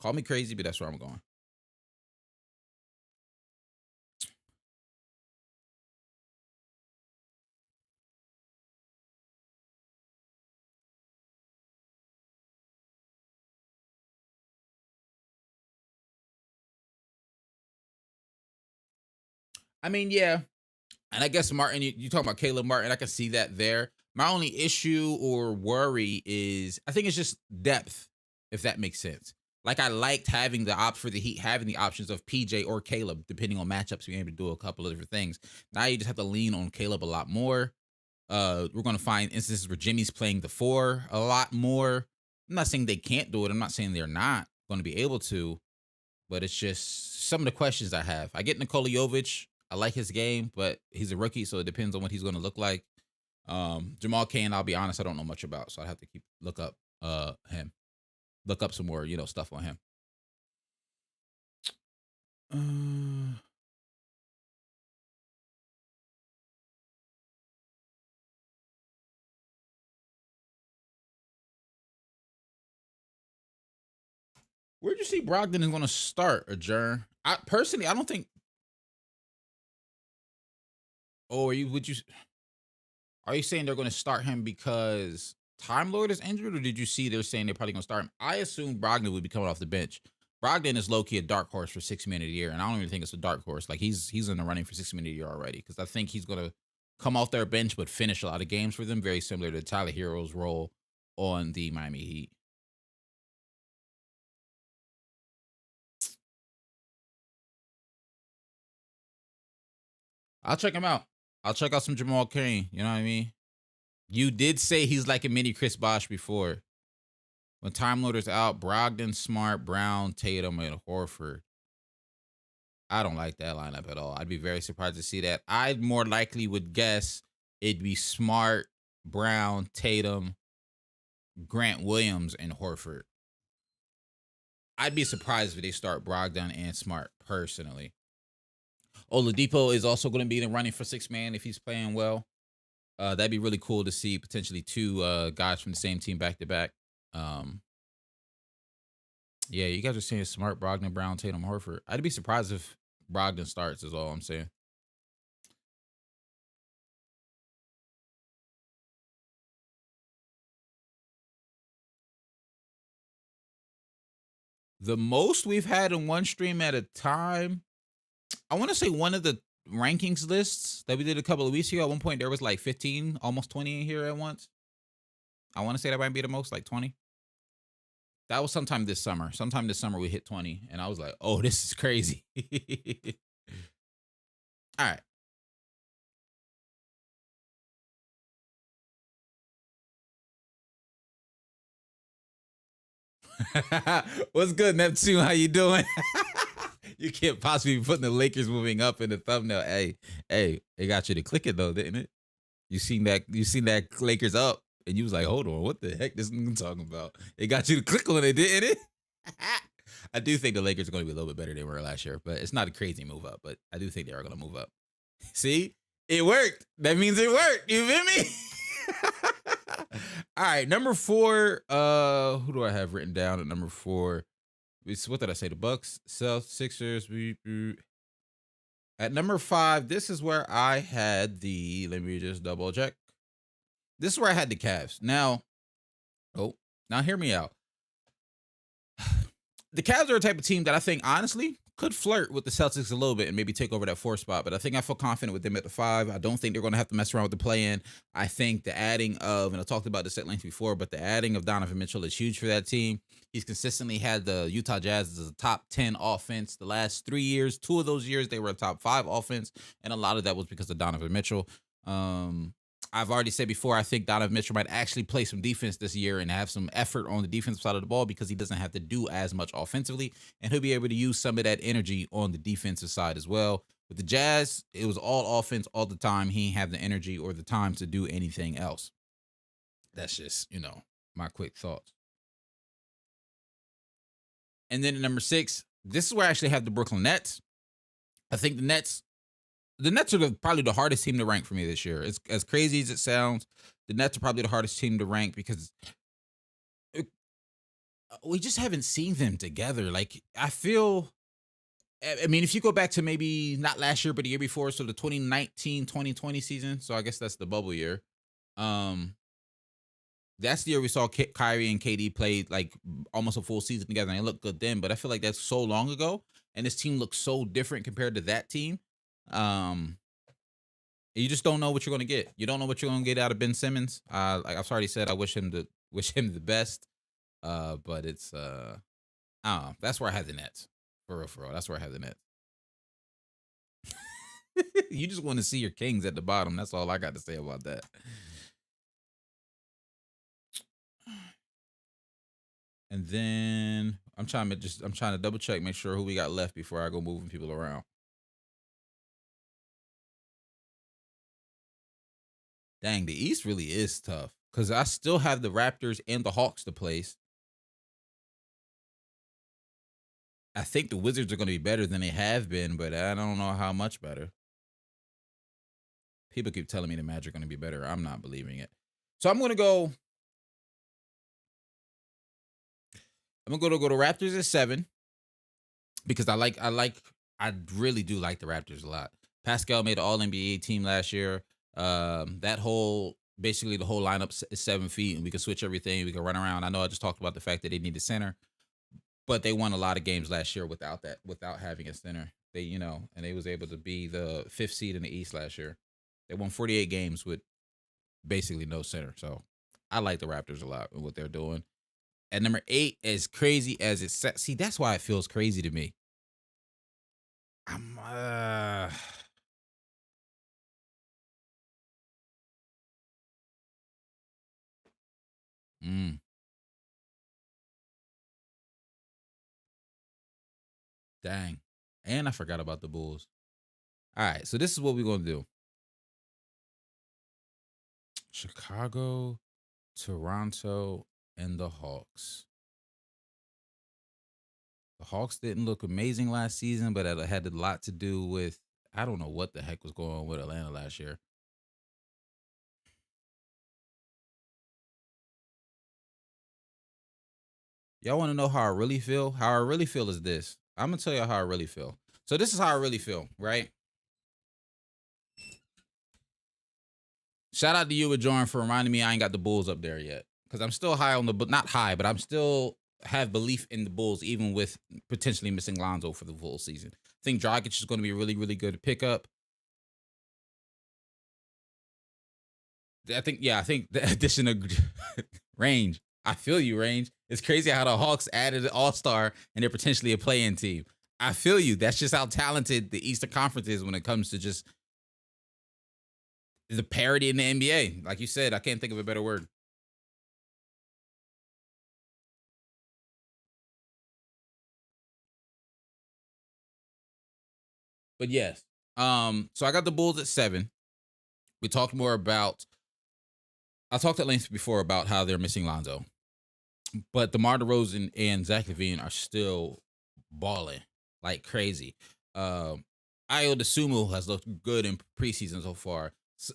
Call me crazy, but that's where I'm going. I mean, yeah. And I guess Martin, you talk about Caleb Martin, I can see that there. My only issue or worry is I think it's just depth, if that makes sense. Like I liked having the for the Heat having the options of PJ or Caleb, depending on matchups, being able to do a couple of different things. Now you just have to lean on Caleb a lot more. We're going to find instances where Jimmy's playing the 4 a lot more. I'm not saying they can't do it. I'm not saying they're not going to be able to, but it's just some of the questions I have. I get Nikola Jovic. I like his game, but he's a rookie, so it depends on what he's going to look like. Jamal Cain, I'll be honest, I don't know much about, so I have to look up him. Look up some more, stuff on him. Where'd you see Brogdon is going to start, Adjourn? I personally, I don't think. Oh, are you saying they're going to start him because Time Lord is injured, or did you see they're saying they're probably going to start him? I assumed Brogdon would be coming off the bench. Brogdon is low-key a dark horse for 6 man of the year, and I don't even think it's a dark horse. Like he's in the running for 6 man of the year already, because I think he's going to come off their bench but finish a lot of games for them, very similar to Tyler Hero's role on the Miami Heat. I'll check him out. I'll check out some Jamal Cain. You know what I mean? You did say he's like a mini Chris Bosh before. When Time Lorder's out, Brogdon, Smart, Brown, Tatum, and Horford. I don't like that lineup at all. I'd be very surprised to see that. I more likely would guess it'd be Smart, Brown, Tatum, Grant Williams, and Horford. I'd be surprised if they start Brogdon and Smart personally. Oladipo is also going to be in the running for 6 man if he's playing well. That'd be really cool to see potentially 2 guys from the same team back to back. Yeah, you guys are saying Smart, Brogdon, Brown, Tatum, Horford. I'd be surprised if Brogdon starts, is all I'm saying. The most we've had in one stream at a time, I want to say one of the rankings lists that we did a couple of weeks ago, at one point there was like 15, almost 20 in here at once. I want to say that might be the most, like 20. That was sometime this summer. Sometime this summer we hit 20, and I was like, oh, this is crazy. All right. What's good, Neptune? How you doing? You can't possibly be putting the Lakers moving up in the thumbnail. Hey, it got you to click it though, didn't it? You seen that Lakers up, and you was like, hold on, what the heck this nigga talking about? It got you to click on it, didn't it? I do think the Lakers are going to be a little bit better than they were last year, but it's not a crazy move up. But I do think they are going to move up. See, it worked. That means it worked. You feel me? All right, number 4. Who do I have written down at number 4? What did I say? The Bucks, Celtics, Sixers. At number 5, this is where I had the. Let me just double check. This is where I had the Cavs. Now hear me out. The Cavs are a type of team that I think honestly could flirt with the Celtics a little bit and maybe take over that 4 spot. But I think I feel confident with them at the 5. I don't think they're going to have to mess around with the play-in. I think the adding of, and I talked about this at length before, but the adding of Donovan Mitchell is huge for that team. He's consistently had the Utah Jazz as a top 10 offense the last 3 years. 2 of those years they were a top 5 offense, and a lot of that was because of Donovan Mitchell. I've already said before, I think Donovan Mitchell might actually play some defense this year and have some effort on the defensive side of the ball because he doesn't have to do as much offensively, and he'll be able to use some of that energy on the defensive side as well. With the Jazz, it was all offense all the time. He didn't have the energy or the time to do anything else. That's just, my quick thoughts. And then at number 6, this is where I actually have the Brooklyn Nets. I think the Nets are probably the hardest team to rank for me this year. It's as crazy as it sounds. The Nets are probably the hardest team to rank because we just haven't seen them together. Like, I mean, if you go back to maybe not last year, but the year before, so the 2019-2020 season, so I guess that's the bubble year. That's the year we saw Kyrie and KD play like almost a full season together, and they looked good then. But I feel like that's so long ago, and this team looks so different compared to that team. You just don't know what you're going to get. You don't know what you're going to get out of Ben Simmons. Like I've already said, I wish him the best. But it's That's where I had the Nets. For real. That's where I had the Nets. You just want to see your Kings at the bottom. That's all I got to say about that. And then I'm trying to double check, make sure who we got left before I go moving people around. Dang, the East really is tough because I still have the Raptors and the Hawks to place. I think the Wizards are going to be better than they have been, but I don't know how much better. People keep telling me the Magic are going to be better. I'm not believing it. So I'm going to go to Raptors at 7 because I really do like the Raptors a lot. Pascal made an All-NBA team last year. Basically the whole lineup is 7 feet, and we can switch everything. We can run around. I know I just talked about the fact that they need a center, but they won a lot of games last year without having a center. And they was able to be the 5th seed in the East last year. They won 48 games with basically no center. So I like the Raptors a lot and what they're doing. At number 8, as crazy as it's set. See, that's why it feels crazy to me. Dang. And I forgot about the Bulls. All right, so this is what we're going to do. Chicago, Toronto, and the Hawks. The Hawks didn't look amazing last season, but it had a lot to do with, I don't know what the heck was going on with Atlanta last year. Y'all want to know how I really feel? How I really feel is this. I'm going to tell you how I really feel. So this is how I really feel, right? Shout out to you with Jordan for reminding me I ain't got the Bulls up there yet. Because I'm still high on not high, but I'm still have belief in the Bulls, even with potentially missing Lonzo for the full season. I think Dragic is going to be really, really good to pick up. I think the addition of Range. I feel you, Range. It's crazy how the Hawks added an all-star and they're potentially a play-in team. I feel you. That's just how talented the Eastern Conference is when it comes to just the parity in the NBA. Like you said, I can't think of a better word. But yes. So I got the Bulls at 7. We talked more about I talked at length before about how they're missing Lonzo. But DeMar DeRozan and Zach LaVine are still balling like crazy. Ayo Dosunmu has looked good in preseason so far.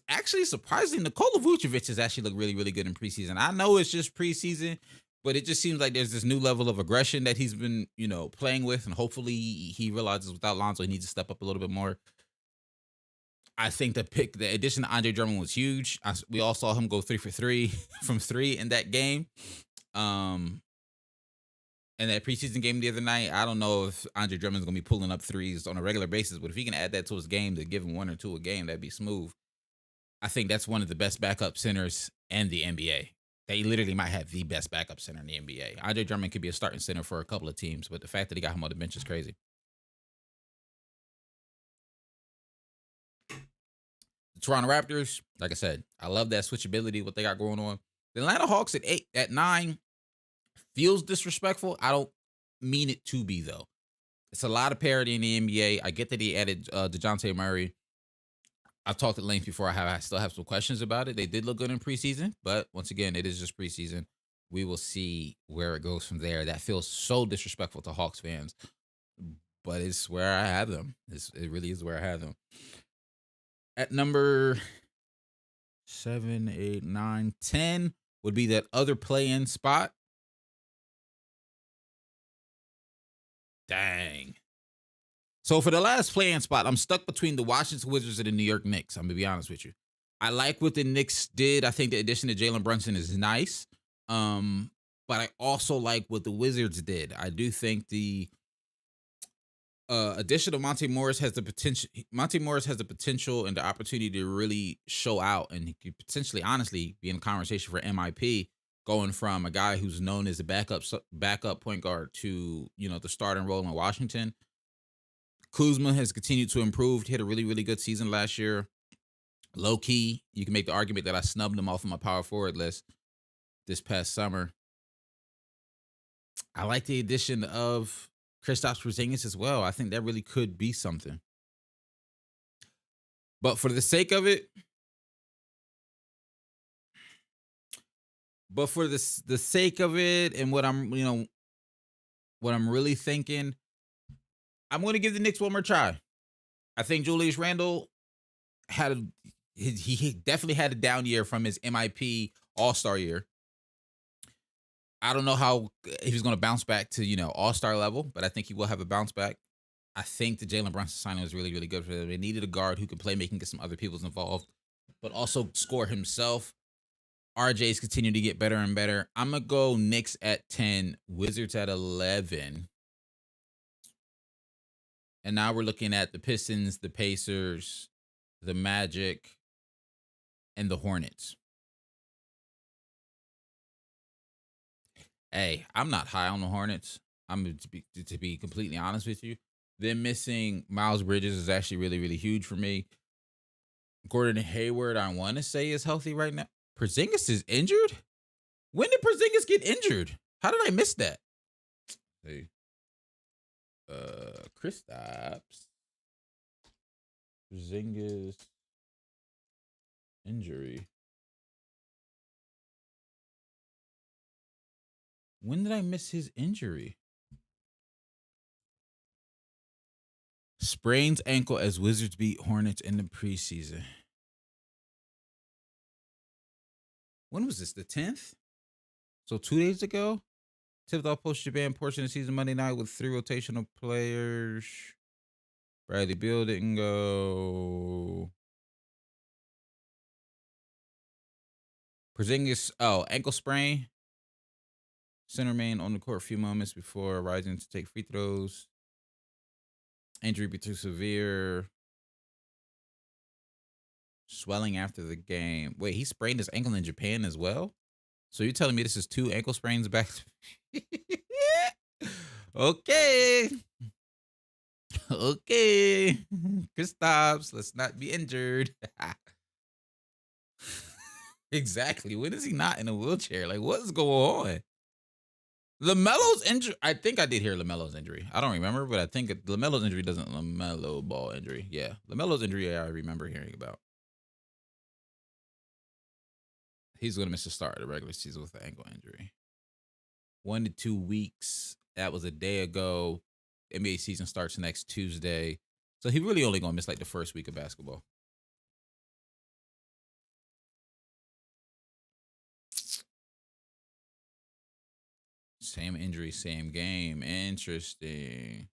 Actually, surprisingly, Nikola Vucevic has actually looked really, really good in preseason. I know it's just preseason, but it just seems like there's this new level of aggression that he's been, playing with, and hopefully he realizes without Lonzo, he needs to step up a little bit more. I think the addition to Andre Drummond was huge. We all saw him go 3 for 3 from 3 in that game. And that preseason game the other night, I don't know if Andre Drummond's going to be pulling up threes on a regular basis, but if he can add that to his game to give him 1 or 2 a game, that'd be smooth. I think that's one of the best backup centers in the NBA. They literally might have the best backup center in the NBA. Andre Drummond could be a starting center for a couple of teams, but the fact that he got him on the bench is crazy. The Toronto Raptors, like I said, I love that switchability, what they got going on. The Atlanta Hawks at 9 feels disrespectful. I don't mean it to be, though. It's a lot of parity in the NBA. I get that he added DeJounte Murray. I've talked at length before. I still have some questions about it. They did look good in preseason, but once again, it is just preseason. We will see where it goes from there. That feels so disrespectful to Hawks fans, but it's where I have them. It really is where I have them. At number 7, 8, 9, 10 would be that other play-in spot. Dang. So for the last play-in spot, I'm stuck between the Washington Wizards and the New York Knicks. I'm going to be honest with you. I like what the Knicks did. I think the addition of Jalen Brunson is nice. But I also like what the Wizards did. I do think the addition of Monte Morris has the potential. Monte Morris has the potential and the opportunity to really show out, and he could potentially, honestly, be in a conversation for MIP going from a guy who's known as a backup point guard to the starting role in Washington. Kuzma has continued to improve. He had a really, really good season last year. Low key, you can make the argument that I snubbed him off of my power forward list this past summer. I like the addition of Kristaps Porzingis as well. I think that really could be something. But for the sake of it, and what I'm really thinking, I'm going to give the Knicks one more try. I think Julius Randle he definitely had a down year from his MIP All-Star year. I don't know if he's going to bounce back to All-Star level, but I think he will have a bounce back. I think the Jalen Brunson signing was really, really good for them. They needed a guard who could play make and get some other people involved, but also score himself. RJ's continuing to get better and better. I'm going to go Knicks at 10, Wizards at 11. And now we're looking at the Pistons, the Pacers, the Magic, and the Hornets. Hey, I'm not high on the Hornets. I'm to be completely honest with you. Them missing Miles Bridges is actually really, really huge for me. Gordon Hayward, I want to say, is healthy right now. Porzingis is injured? When did Porzingis get injured? How did I miss that? Hey. Kristaps Porzingis injury. When did I miss his injury? Sprains ankle as Wizards beat Hornets in the preseason. When was this? The 10th? So 2 days ago? Tipped off post-Japan portion of the season Monday night with 3 rotational players. Bradley Beal didn't go. Porzingis, ankle sprain. Center remained on the court a few moments before rising to take free throws. Injury be too severe. Swelling after the game. Wait, he sprained his ankle in Japan as well? So you're telling me this is 2 ankle sprains back? Okay. Okay. Kristaps, let's not be injured. Exactly. When is he not in a wheelchair? Like, what's going on? LaMelo's injury. I think I did hear LaMelo's injury. I don't remember, but I think LaMelo's injury doesn't LaMelo Ball injury. Yeah, LaMelo's injury I remember hearing about. He's going to miss the start of the regular season with the ankle injury. 1 to 2 weeks. That was a day ago. NBA season starts next Tuesday. So he really only going to miss like the first week of basketball. Same injury, same game. Interesting.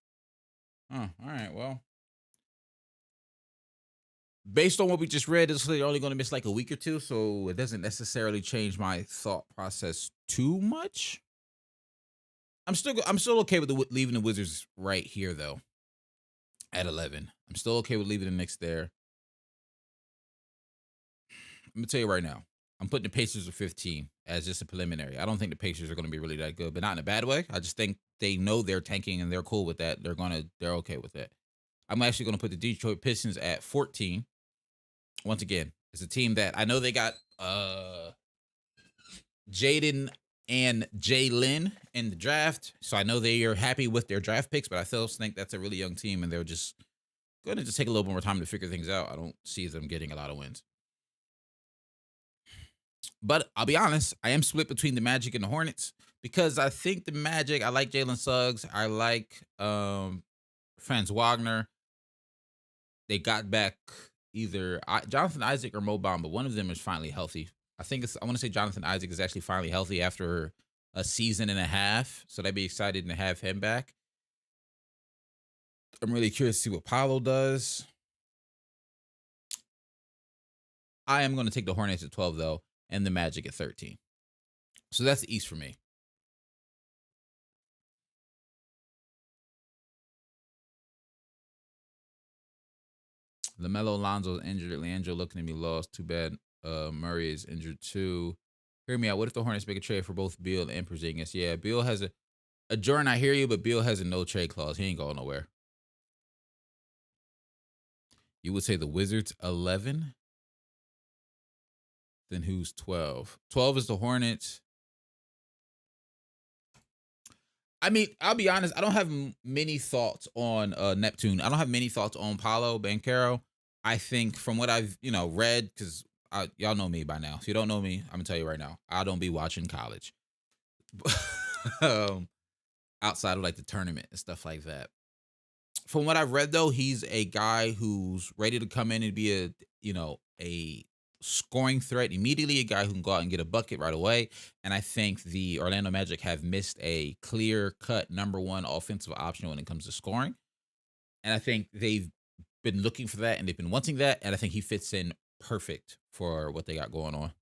All right, well. Based on what we just read, it's only going to miss like a week or two, so it doesn't necessarily change my thought process too much. I'm still okay with leaving the Wizards right here though. At 11, I'm still okay with leaving the Knicks there. Let me tell you right now, I'm putting the Pacers at 15 as just a preliminary. I don't think the Pacers are going to be really that good, but not in a bad way. I just think they know they're tanking and they're cool with that. They're okay with that. I'm actually going to put the Detroit Pistons at 14. Once again, it's a team that I know they got Jaden and Jalen in the draft, so I know they are happy with their draft picks, but I still think that's a really young team, and they're just going to take a little more time to figure things out. I don't see them getting a lot of wins. But I'll be honest, I am split between the Magic and the Hornets because I think the Magic, I like Jalen Suggs. I like Franz Wagner. They got back either Jonathan Isaac or Mo Bamba. One of them is finally healthy. I want to say Jonathan Isaac is actually finally healthy after a season and a half. So they'd be excited to have him back. I'm really curious to see what Paolo does. I am going to take the Hornets at 12, though, and the Magic at 13. So that's the East for me. LaMelo Alonso is injured. Leandro looking at me lost. Too bad Murray is injured, too. Hear me out. What if the Hornets make a trade for both Beal and Porzingis? Yeah, Beal has a Jordan. I hear you, but Beal has a no trade clause. He ain't going nowhere. You would say the Wizards 11. Then who's 12? 12 is the Hornets. I mean, I'll be honest. I don't have many thoughts on Neptune. I don't have many thoughts on Paolo Banchero. I think from what I've read, because y'all know me by now. If you don't know me, I'm gonna tell you right now. I don't be watching college outside of like the tournament and stuff like that. From what I've read, though, he's a guy who's ready to come in and be a scoring threat immediately, a guy who can go out and get a bucket right away. And I think the Orlando Magic have missed a clear-cut number one offensive option when it comes to scoring. And I think they've been looking for that and they've been wanting that. And I think he fits in perfect for what they got going on.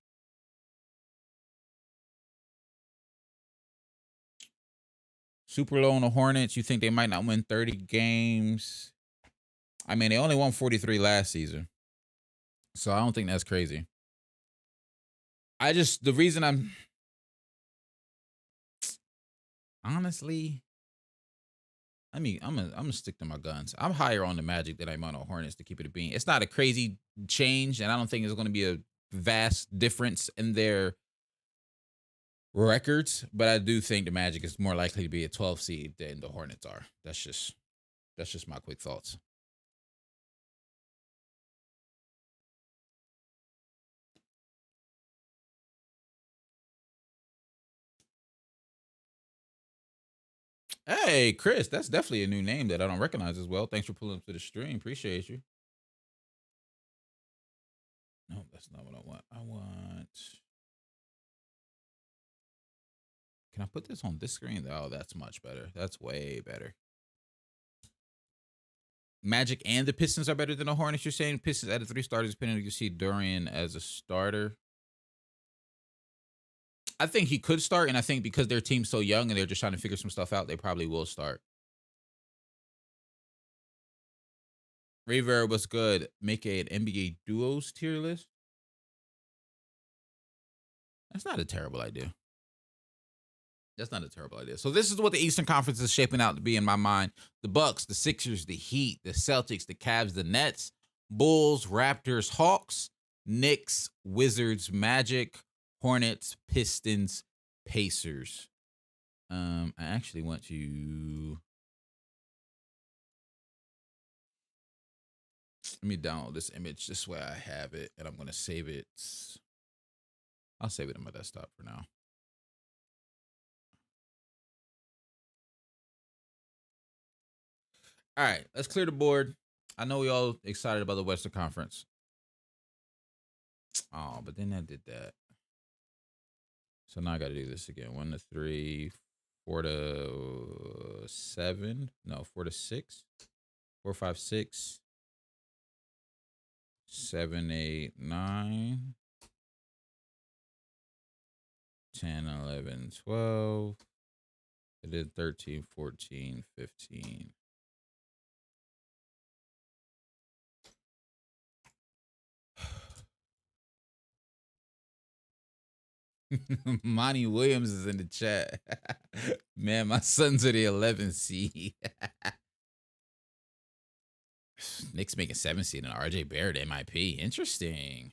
Super low on the Hornets. You think they might not win 30 games? I mean, they only won 43 last season. So I don't think that's crazy. The reason I'm honestly, I'm gonna stick to my guns. I'm higher on the Magic than I'm on the Hornets to keep it a bean. It's not a crazy change, and I don't think there's going to be a vast difference in their records. But I do think the Magic is more likely to be a 12 seed than the Hornets are. That's just my quick thoughts. Hey, Chris, that's definitely a new name that I don't recognize as well. Thanks for pulling up to the stream. Appreciate you. No, that's not what I want. I want. Can I put this on this screen? Oh, that's much better. That's way better. Magic and the Pistons are better than the Hornets. You're saying Pistons added 3 starters, depending on if you see Dorian as a starter. I think he could start, and I think because their team's so young and they're just trying to figure some stuff out, they probably will start. Rayver, what's good? Make an NBA duos tier list. That's not a terrible idea. That's not a terrible idea. So this is what the Eastern Conference is shaping out to be in my mind. The Bucks, the Sixers, the Heat, the Celtics, the Cavs, the Nets, Bulls, Raptors, Hawks, Knicks, Wizards, Magic, Hornets, Pistons, Pacers. I actually want to... Let me download this image. This way I have it, and I'm going to save it. I'll save it on my desktop for now. All right, let's clear the board. I know we all excited about the Western Conference. Oh, but then I did that. So now I got to do this again. 1 to 3, 4 to 7. No, 4 to 6. 4, 5, 6. 7, 8, 9. 10, 11, 12. I did 13, 14, 15. Monty Williams is in the chat. Man, my Suns are the 11 seed. Knicks making 7 seed and RJ Barrett MIP. Interesting.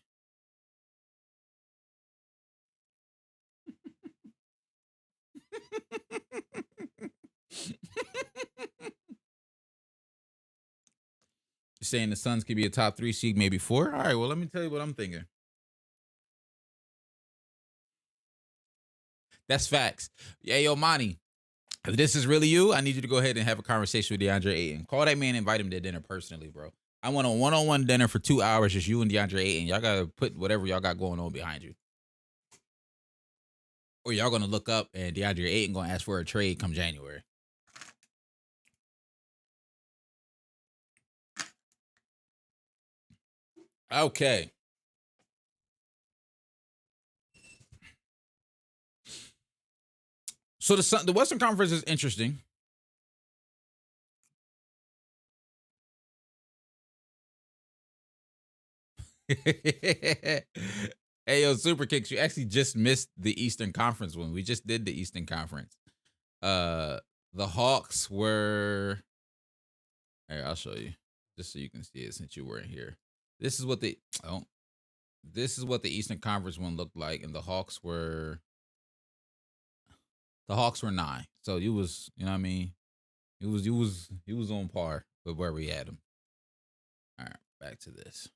You're saying the Suns could be a top 3 seed, maybe 4? All right, well, let me tell you what I'm thinking. That's facts. Yeah, yo, Monty, if this is really you, I need you to go ahead and have a conversation with DeAndre Ayton. Call that man, invite him to dinner personally, bro. I want a one-on-one dinner for 2 hours, just you and DeAndre Ayton. Y'all got to put whatever y'all got going on behind you. Or y'all going to look up and DeAndre Ayton going to ask for a trade come January. Okay. So the Western Conference is interesting. Hey, yo, Super Kicks, you actually just missed the Eastern Conference one. We just did the Eastern Conference. The Hawks were. Here, I'll show you, just so you can see it since you weren't here. This is what the Eastern Conference one looked like, and the Hawks were 9. So you was, you know what I mean? You was on par with where we had him. All right, back to this.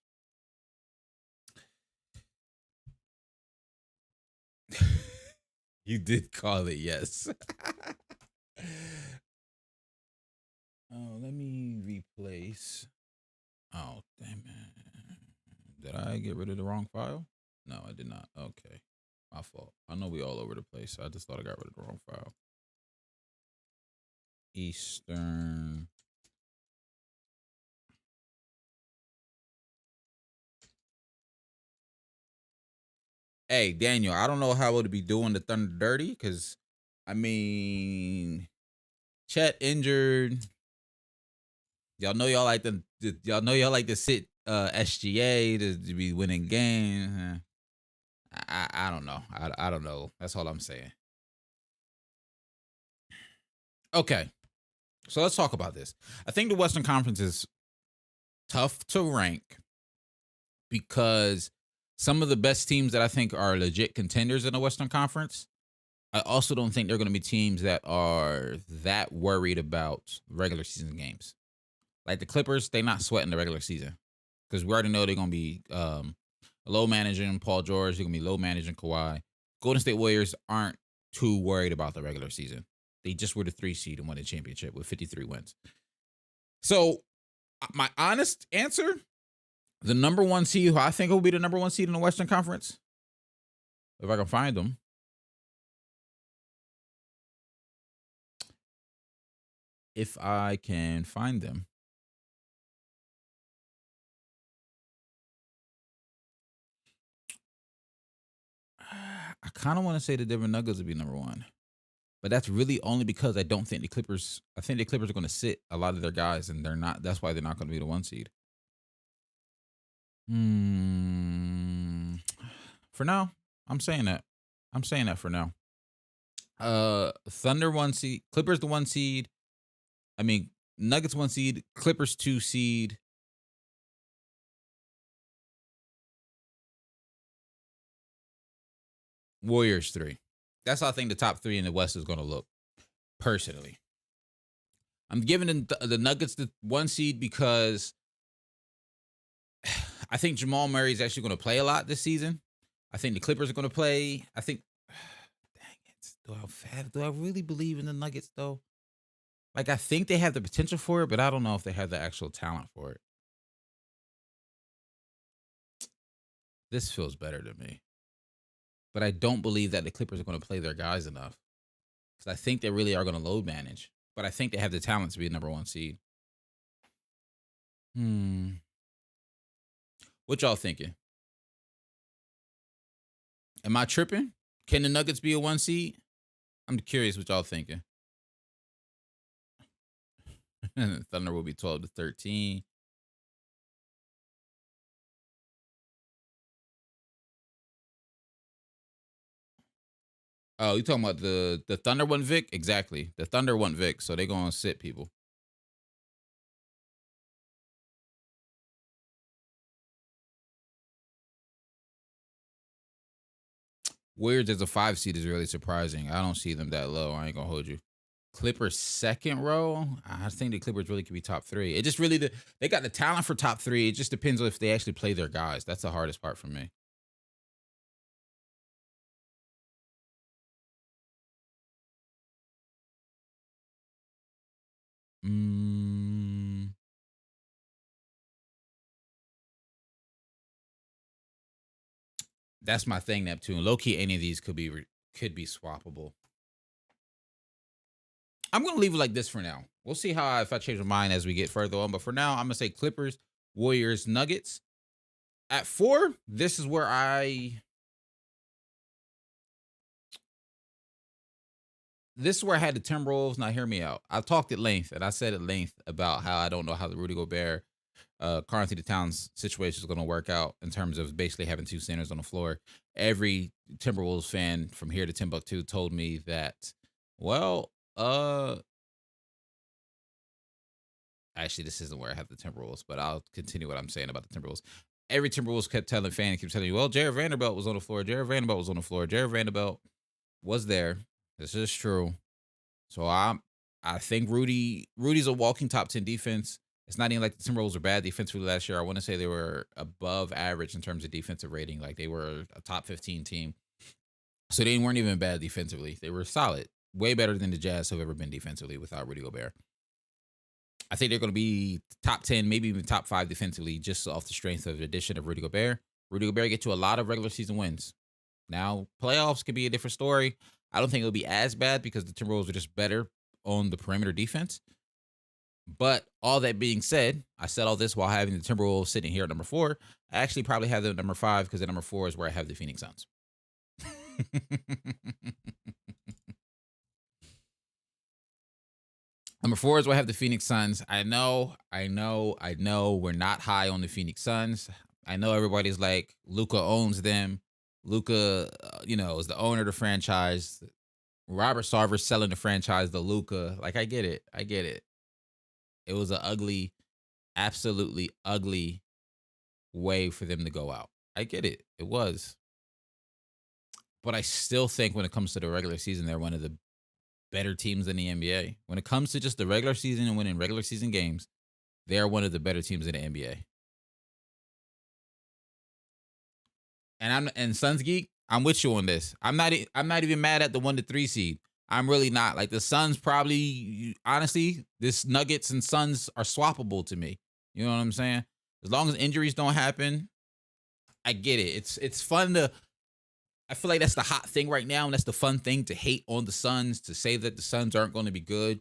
You did call it, yes. Oh, let me replace. Oh, damn it. Did I get rid of the wrong file? No, I did not. Okay. My fault. I know we all over the place. I just thought I got rid of the wrong file. Eastern. Hey, Daniel, I don't know how we'll be doing the Thunder dirty because, I mean, Chet injured. Y'all know y'all like to sit SGA to be winning games. I don't know. I don't know. That's all I'm saying. Okay. So let's talk about this. I think the Western Conference is tough to rank because some of the best teams that I think are legit contenders in the Western Conference, I also don't think they're going to be teams that are that worried about regular season games. Like the Clippers, they're not sweating the regular season because we already know they're going to be low managing Paul George. They're going to be low managing Kawhi. Golden State Warriors aren't too worried about the regular season. They just were the 3 seed and won the championship with 53 wins. So my honest answer, the number 1 seed, who I think will be the number 1 seed in the Western Conference, if I can find them. If I can find them. I kind of want to say the Denver Nuggets would be number 1. But that's really only because I don't think the Clippers. I think the Clippers are going to sit a lot of their guys, and they're not. That's why they're not going to be the 1 seed. For now, I'm saying that. I'm saying that for now. Thunder 1 seed, Clippers the 1 seed. I mean, Nuggets 1 seed, Clippers 2 seed. Warriors 3. That's how I think the top 3 in the West is going to look. Personally, I'm giving the Nuggets the 1 seed because I think Jamal Murray is actually going to play a lot this season. I think the Clippers are going to play. I think, dang it, do I really believe in the Nuggets though? Like I think they have the potential for it, but I don't know if they have the actual talent for it. This feels better to me, but I don't believe that the Clippers are going to play their guys enough because I think they really are going to load manage. But I think they have the talent to be a number 1 seed. What y'all thinking? Am I tripping? Can the Nuggets be a 1 seed? I'm curious what y'all thinking. Thunder will be 12-13. Oh, you talking about the Thunder want Vic? Exactly. The Thunder want Vic, so they're going to sit people. Warriors as a 5 seed is really surprising. I don't see them that low. I ain't going to hold you. Clippers 2nd row. I think the Clippers really could be top 3. It just really, they got the talent for top 3. It just depends on if they actually play their guys. That's the hardest part for me. That's my thing, Neptune. Low key, any of these could be swappable. I'm gonna leave it like this for now. We'll see how if I change my mind as we get further on. But for now, I'm gonna say Clippers, Warriors, Nuggets. At 4, this is where I had the Timberwolves. Now hear me out. I talked at length, and I said at length about how I don't know how the Rudy Gobert Karl-Anthony Towns situation is going to work out in terms of basically having two centers on the floor. Every Timberwolves fan from here to Timbuktu told me that, well, actually, this isn't where I have the Timberwolves, but I'll continue what I'm saying about the Timberwolves. Every Timberwolves kept telling you, well, Jared Vanderbilt was on the floor. Jared Vanderbilt was on the floor. Jared Vanderbilt was there. This is true. So I think Rudy's a walking top 10 defense. It's not even like the Timberwolves were bad defensively last year. I want to say they were above average in terms of defensive rating. Like they were a top 15 team. So they weren't even bad defensively. They were solid. Way better than the Jazz have ever been defensively without Rudy Gobert. I think they're going to be top 10, maybe even top 5 defensively, just off the strength of the addition of Rudy Gobert. Rudy Gobert get you a lot of regular season wins. Now, playoffs could be a different story. I don't think it'll be as bad because the Timberwolves are just better on the perimeter defense. But all that being said, I said all this while having the Timberwolves sitting here at number 4. I actually probably have them at number 5 because the number 4 is where I have the Phoenix Suns. Number 4 is where I have the Phoenix Suns. I know. We're not high on the Phoenix Suns. I know everybody's like, Luka owns them. Luka, is the owner of the franchise. Robert Sarver's selling the franchise to Luka. Like, I get it. It was an ugly, absolutely ugly way for them to go out. I get it. It was. But I still think when it comes to the regular season, they're one of the better teams in the NBA. When it comes to just the regular season and winning regular season games, they are one of the better teams in the NBA. And Suns Geek, I'm with you on this. I'm not even mad at the 1-3 seed. I'm really not. Like the Suns probably, honestly, this Nuggets and Suns are swappable to me. You know what I'm saying? As long as injuries don't happen, I get it. It's fun to. I feel like that's the hot thing right now, and that's the fun thing to hate on the Suns, to say that the Suns aren't going to be good.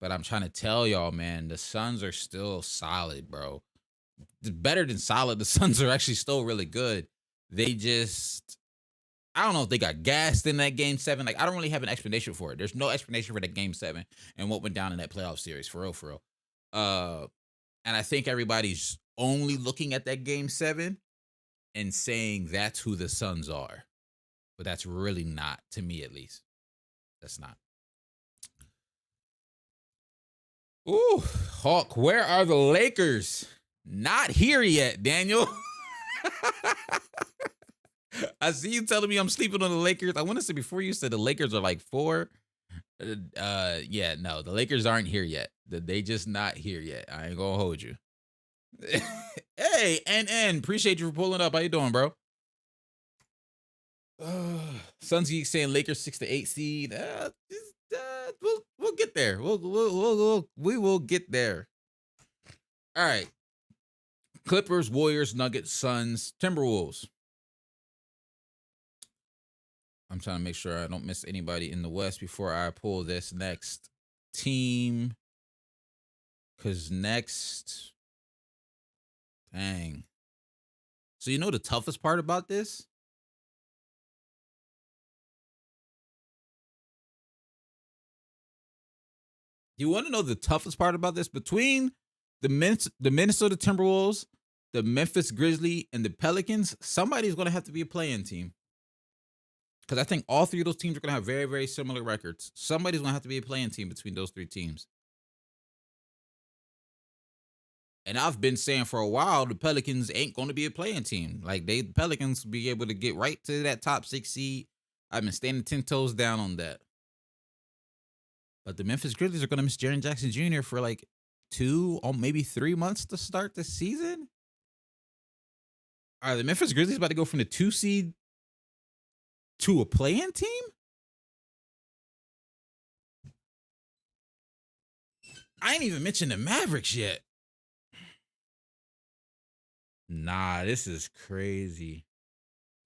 But I'm trying to tell y'all, man, the Suns are still solid, bro. Better than solid. The Suns are actually still really good. They just, I don't know if they got gassed in that game 7. Like, I don't really have an explanation for it. There's no explanation for that game 7 and what went down in that playoff series, for real. And I think everybody's only looking at that game 7 and saying that's who the Suns are. But that's really not, to me at least. That's not. Ooh, Hawk, where are the Lakers? Not here yet, Daniel. I see you telling me I'm sleeping on the Lakers. I want to say before you said the Lakers are like 4. Yeah, no, the Lakers aren't here yet. They just not here yet. I ain't gonna hold you. Hey, NN, appreciate you for pulling up. How you doing, bro? Suns Geek saying Lakers 6 to 8 seed. We'll get there. We will get there. All right. Clippers, Warriors, Nuggets, Suns, Timberwolves. I'm trying to make sure I don't miss anybody in the West before I pull this next team. Because next, dang. So you know the toughest part about this? You want to know the toughest part about this? Between the Minnesota Timberwolves, the Memphis Grizzlies, and the Pelicans, somebody's going to have to be a play-in team. Because I think all 3 of those teams are going to have very, very similar records. Somebody's going to have to be a play-in team between those 3 teams. And I've been saying for a while, the Pelicans ain't going to be a play-in team. Like, the Pelicans will be able to get right to that top 6 seed. I've been standing 10 toes down on that. But the Memphis Grizzlies are going to miss Jaren Jackson Jr. for like 2 or maybe 3 months to start the season. Are the Memphis Grizzlies about to go from the 2 seed to a play-in team? I ain't even mentioned the Mavericks yet. Nah, this is crazy.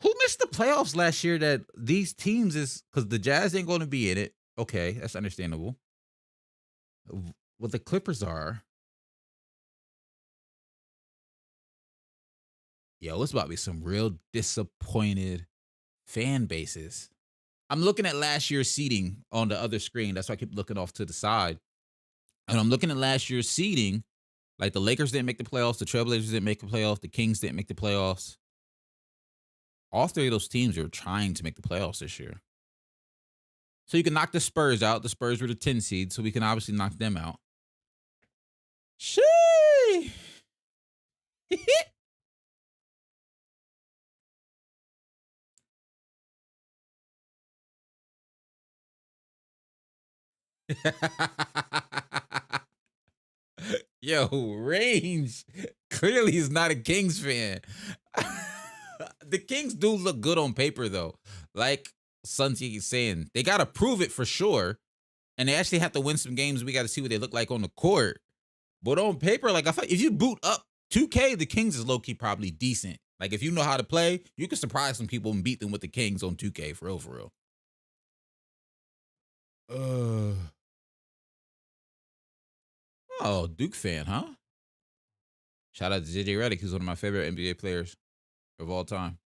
Who missed the playoffs last year that these teams is, because the Jazz ain't going to be in it. Okay, that's understandable. What the Clippers are. Yo, it's about to be some real disappointed fan bases. I'm looking at last year's seeding on the other screen. That's why I keep looking off to the side. And I'm looking at last year's seeding. Like the Lakers didn't make the playoffs, the Trailblazers didn't make the playoffs, the Kings didn't make the playoffs. All three of those teams are trying to make the playoffs this year. So you can knock the Spurs out. The Spurs were the 10 seed, so we can obviously knock them out. Shee! Yo, Range clearly he's not a Kings fan. The Kings do look good on paper, though. Like Sunty is saying, they got to prove it for sure. And they actually have to win some games. We got to see what they look like on the court. But on paper, like if you boot up 2K, the Kings is low-key probably decent. Like if you know how to play, you can surprise some people and beat them with the Kings on 2K, for real, for real. Oh, Duke fan, huh? Shout out to JJ Redick, who's one of my favorite NBA players of all time.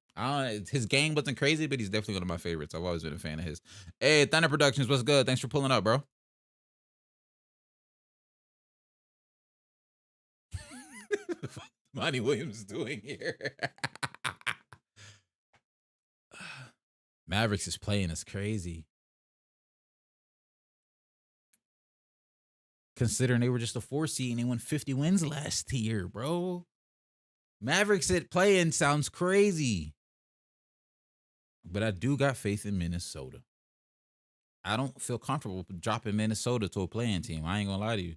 His game wasn't crazy, but he's definitely one of my favorites. I've always been a fan of his. Hey, Thunder Productions, what's good? Thanks for pulling up, bro. Monty Williams doing here. Mavericks is playing is crazy. Considering they were just a 4 seed and they won 50 wins last year, bro. Mavericks at playing sounds crazy. But I do got faith in Minnesota. I don't feel comfortable dropping Minnesota to a playing team. I ain't gonna lie to you.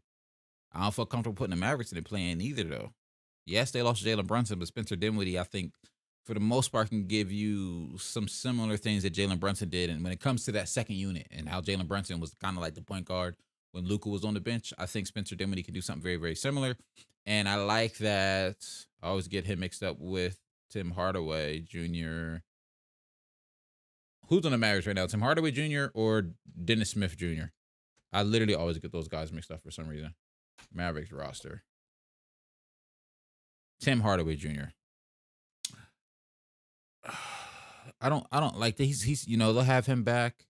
I don't feel comfortable putting the Mavericks in the playing either, though. Yes, they lost Jalen Brunson, but Spencer Dinwiddie, I think, for the most part, can give you some similar things that Jalen Brunson did. And when it comes to that second unit and how Jalen Brunson was kind of like the point guard when Luka was on the bench, I think Spencer Dinwiddie can do something very, very similar. And I like that. I always get him mixed up with Tim Hardaway Jr. Who's on the Mavericks right now? Tim Hardaway Jr. or Dennis Smith Jr.? I literally always get those guys mixed up for some reason. Mavericks roster. Tim Hardaway Jr. I don't like that. He's they'll have him back.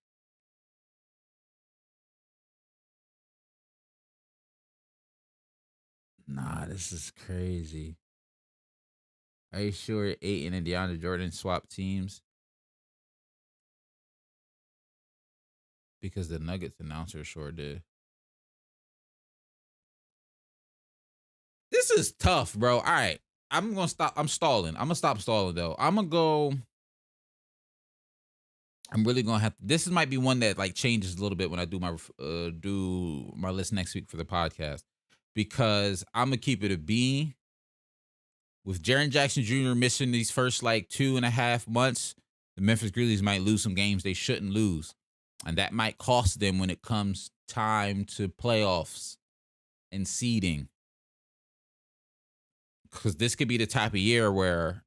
Nah, this is crazy. Are you sure Ayton and DeAndre Jordan swap teams? Because the Nuggets announcer sure did. This is tough, bro. All right. I'm gonna stop. I'm stalling. I'm gonna stop stalling though. I'm gonna go. I'm really gonna have to. This might be one that like changes a little bit when I do my list next week for the podcast, because I'm gonna keep it a B. With Jaren Jackson Jr. missing these first like 2.5 months, the Memphis Grizzlies might lose some games they shouldn't lose, and that might cost them when it comes time to playoffs and seeding. Because this could be the type of year where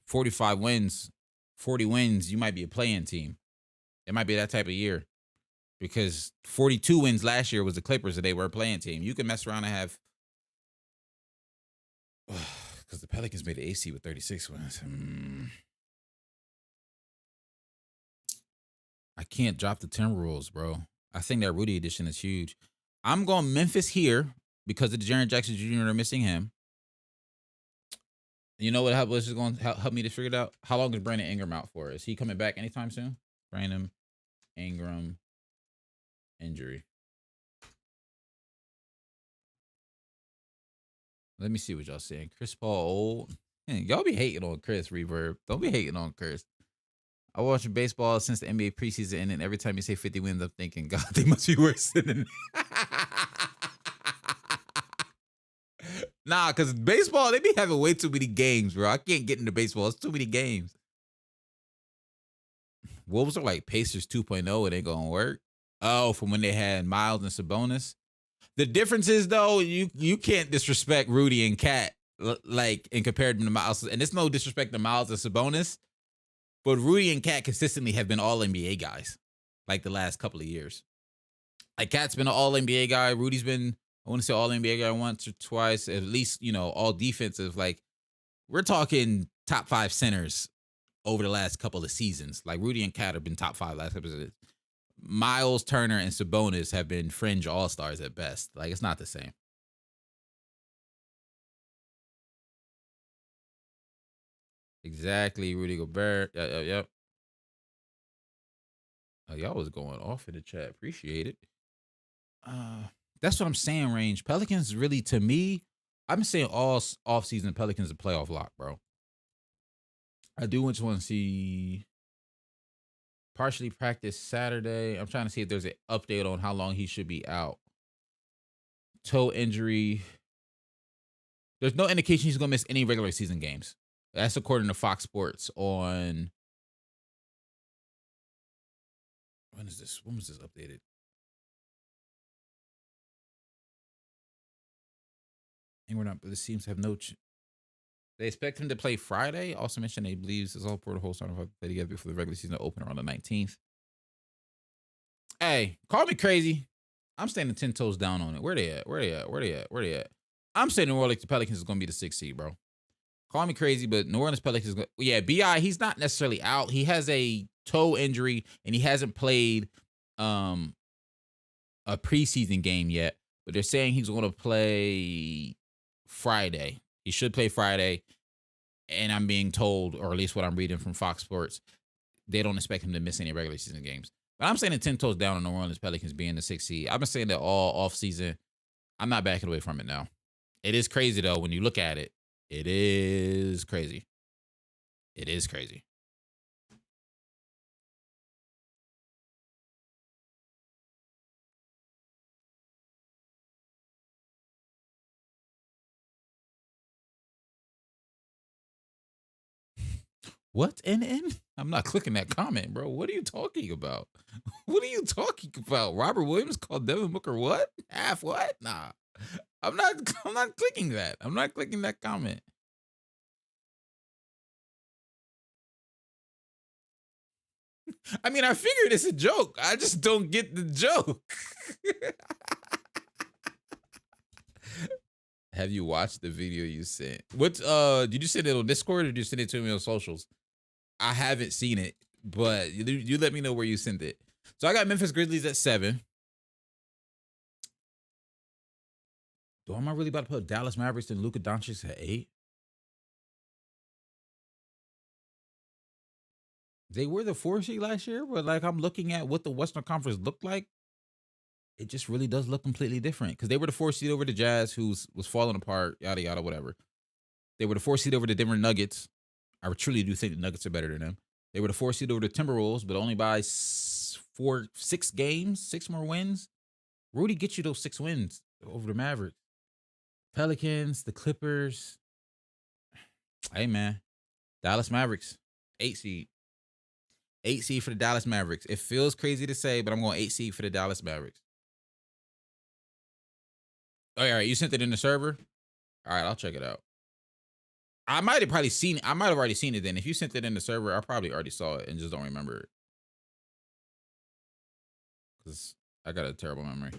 45 wins, 40 wins, you might be a playing team. It might be that type of year. Because 42 wins last year was the Clippers and they were a playing team. You can mess around and have... Because the Pelicans made the AC with 36 wins. I can't drop the Timberwolves, bro. I think that Rudy edition is huge. I'm going Memphis here because of the Jaren Jackson Jr. are missing him. You know what? This is going to help me to figure it out. How long is Brandon Ingram out for? Is he coming back anytime soon? Brandon Ingram injury. Let me see what y'all saying. Chris Paul old. Man, y'all be hating on Chris, Reverb. Don't be hating on Chris. I watch baseball since the NBA preseason, and then every time you say 50 wins, I'm thinking, God, they must be worse than... Nah, because baseball, they be having way too many games, bro. I can't get into baseball. It's too many games. Wolves are like Pacers 2.0. It ain't going to work. Oh, from when they had Miles and Sabonis. The difference is, though, you can't disrespect Rudy and Cat, like, and compare them to Miles. And it's no disrespect to Miles and Sabonis, but Rudy and Cat consistently have been all-NBA guys, like, the last couple of years. Like, Cat's been an all-NBA guy. Rudy's been... I want to say all-NBA guy once or twice, at least, all defensive. Like, we're talking top 5 centers over the last couple of seasons. Like, Rudy and Cat have been top 5 last couple of seasons. Miles, Turner, and Sabonis have been fringe all-stars at best. Like, it's not the same. Exactly, Rudy Gobert. Yep. Oh, y'all was going off in the chat. Appreciate it. That's what I'm saying, Range. Pelicans really, to me, I'm saying all off season Pelicans a playoff lock, bro. I do just want to see partially practice Saturday. I'm trying to see if there's an update on how long he should be out. Toe injury. There's no indication he's going to miss any regular season games. That's according to Fox Sports on. When is this? When was this updated? And we're not, but it seems to have no. They expect him to play Friday. Also mentioned they believes it's all for the whole starting to play together before the regular season to open around the 19th. Hey, call me crazy. I'm standing 10 toes down on it. Where they at? Where they at? Where they at? Where they at? I'm saying New Orleans Pelicans is going to be the 6th seed, bro. Call me crazy, but New Orleans Pelicans. Yeah, Bi. He's not necessarily out. He has a toe injury and he hasn't played a preseason game yet. But they're saying he's going to play Friday. He should play Friday. And I'm being told, or at least what I'm reading from Fox Sports, they don't expect him to miss any regular season games. But I'm saying the 10 toes down on New Orleans Pelicans being the 6th seed. I've been saying that all off season. I'm not backing away from it now. It is crazy though when you look at it. It is crazy. It is crazy. What, NN? I'm not clicking that comment, bro. What are you talking about? What are you talking about? Robert Williams called Devin Booker what? Half what? Nah. I'm not clicking that. I'm not clicking that comment. I mean, I figured it's a joke. I just don't get the joke. Have you watched the video you sent? What did you send it on Discord or did you send it to me on socials? I haven't seen it, but you let me know where you sent it. So I got Memphis Grizzlies at 7. Am I really about to put Dallas Mavericks and Luka Doncic at 8? They were the 4 seed last year, but like I'm looking at what the Western Conference looked like. It just really does look completely different because they were the 4 seed over the Jazz, who was falling apart, yada yada, whatever. They were the 4 seed over the Denver Nuggets. I truly do think the Nuggets are better than them. They were the 4 seed over the Timberwolves, but only by 6 games, 6 more wins. Rudy gets you those 6 wins over the Mavericks. Pelicans, the Clippers. Hey man, Dallas Mavericks, 8 seed. 8 seed for the Dallas Mavericks. It feels crazy to say, but I'm going 8 seed for the Dallas Mavericks. All right, you sent it in the server? All right, I'll check it out. I might have already seen it then. If you sent it in the server, I probably already saw it and just don't remember it. Because I got a terrible memory.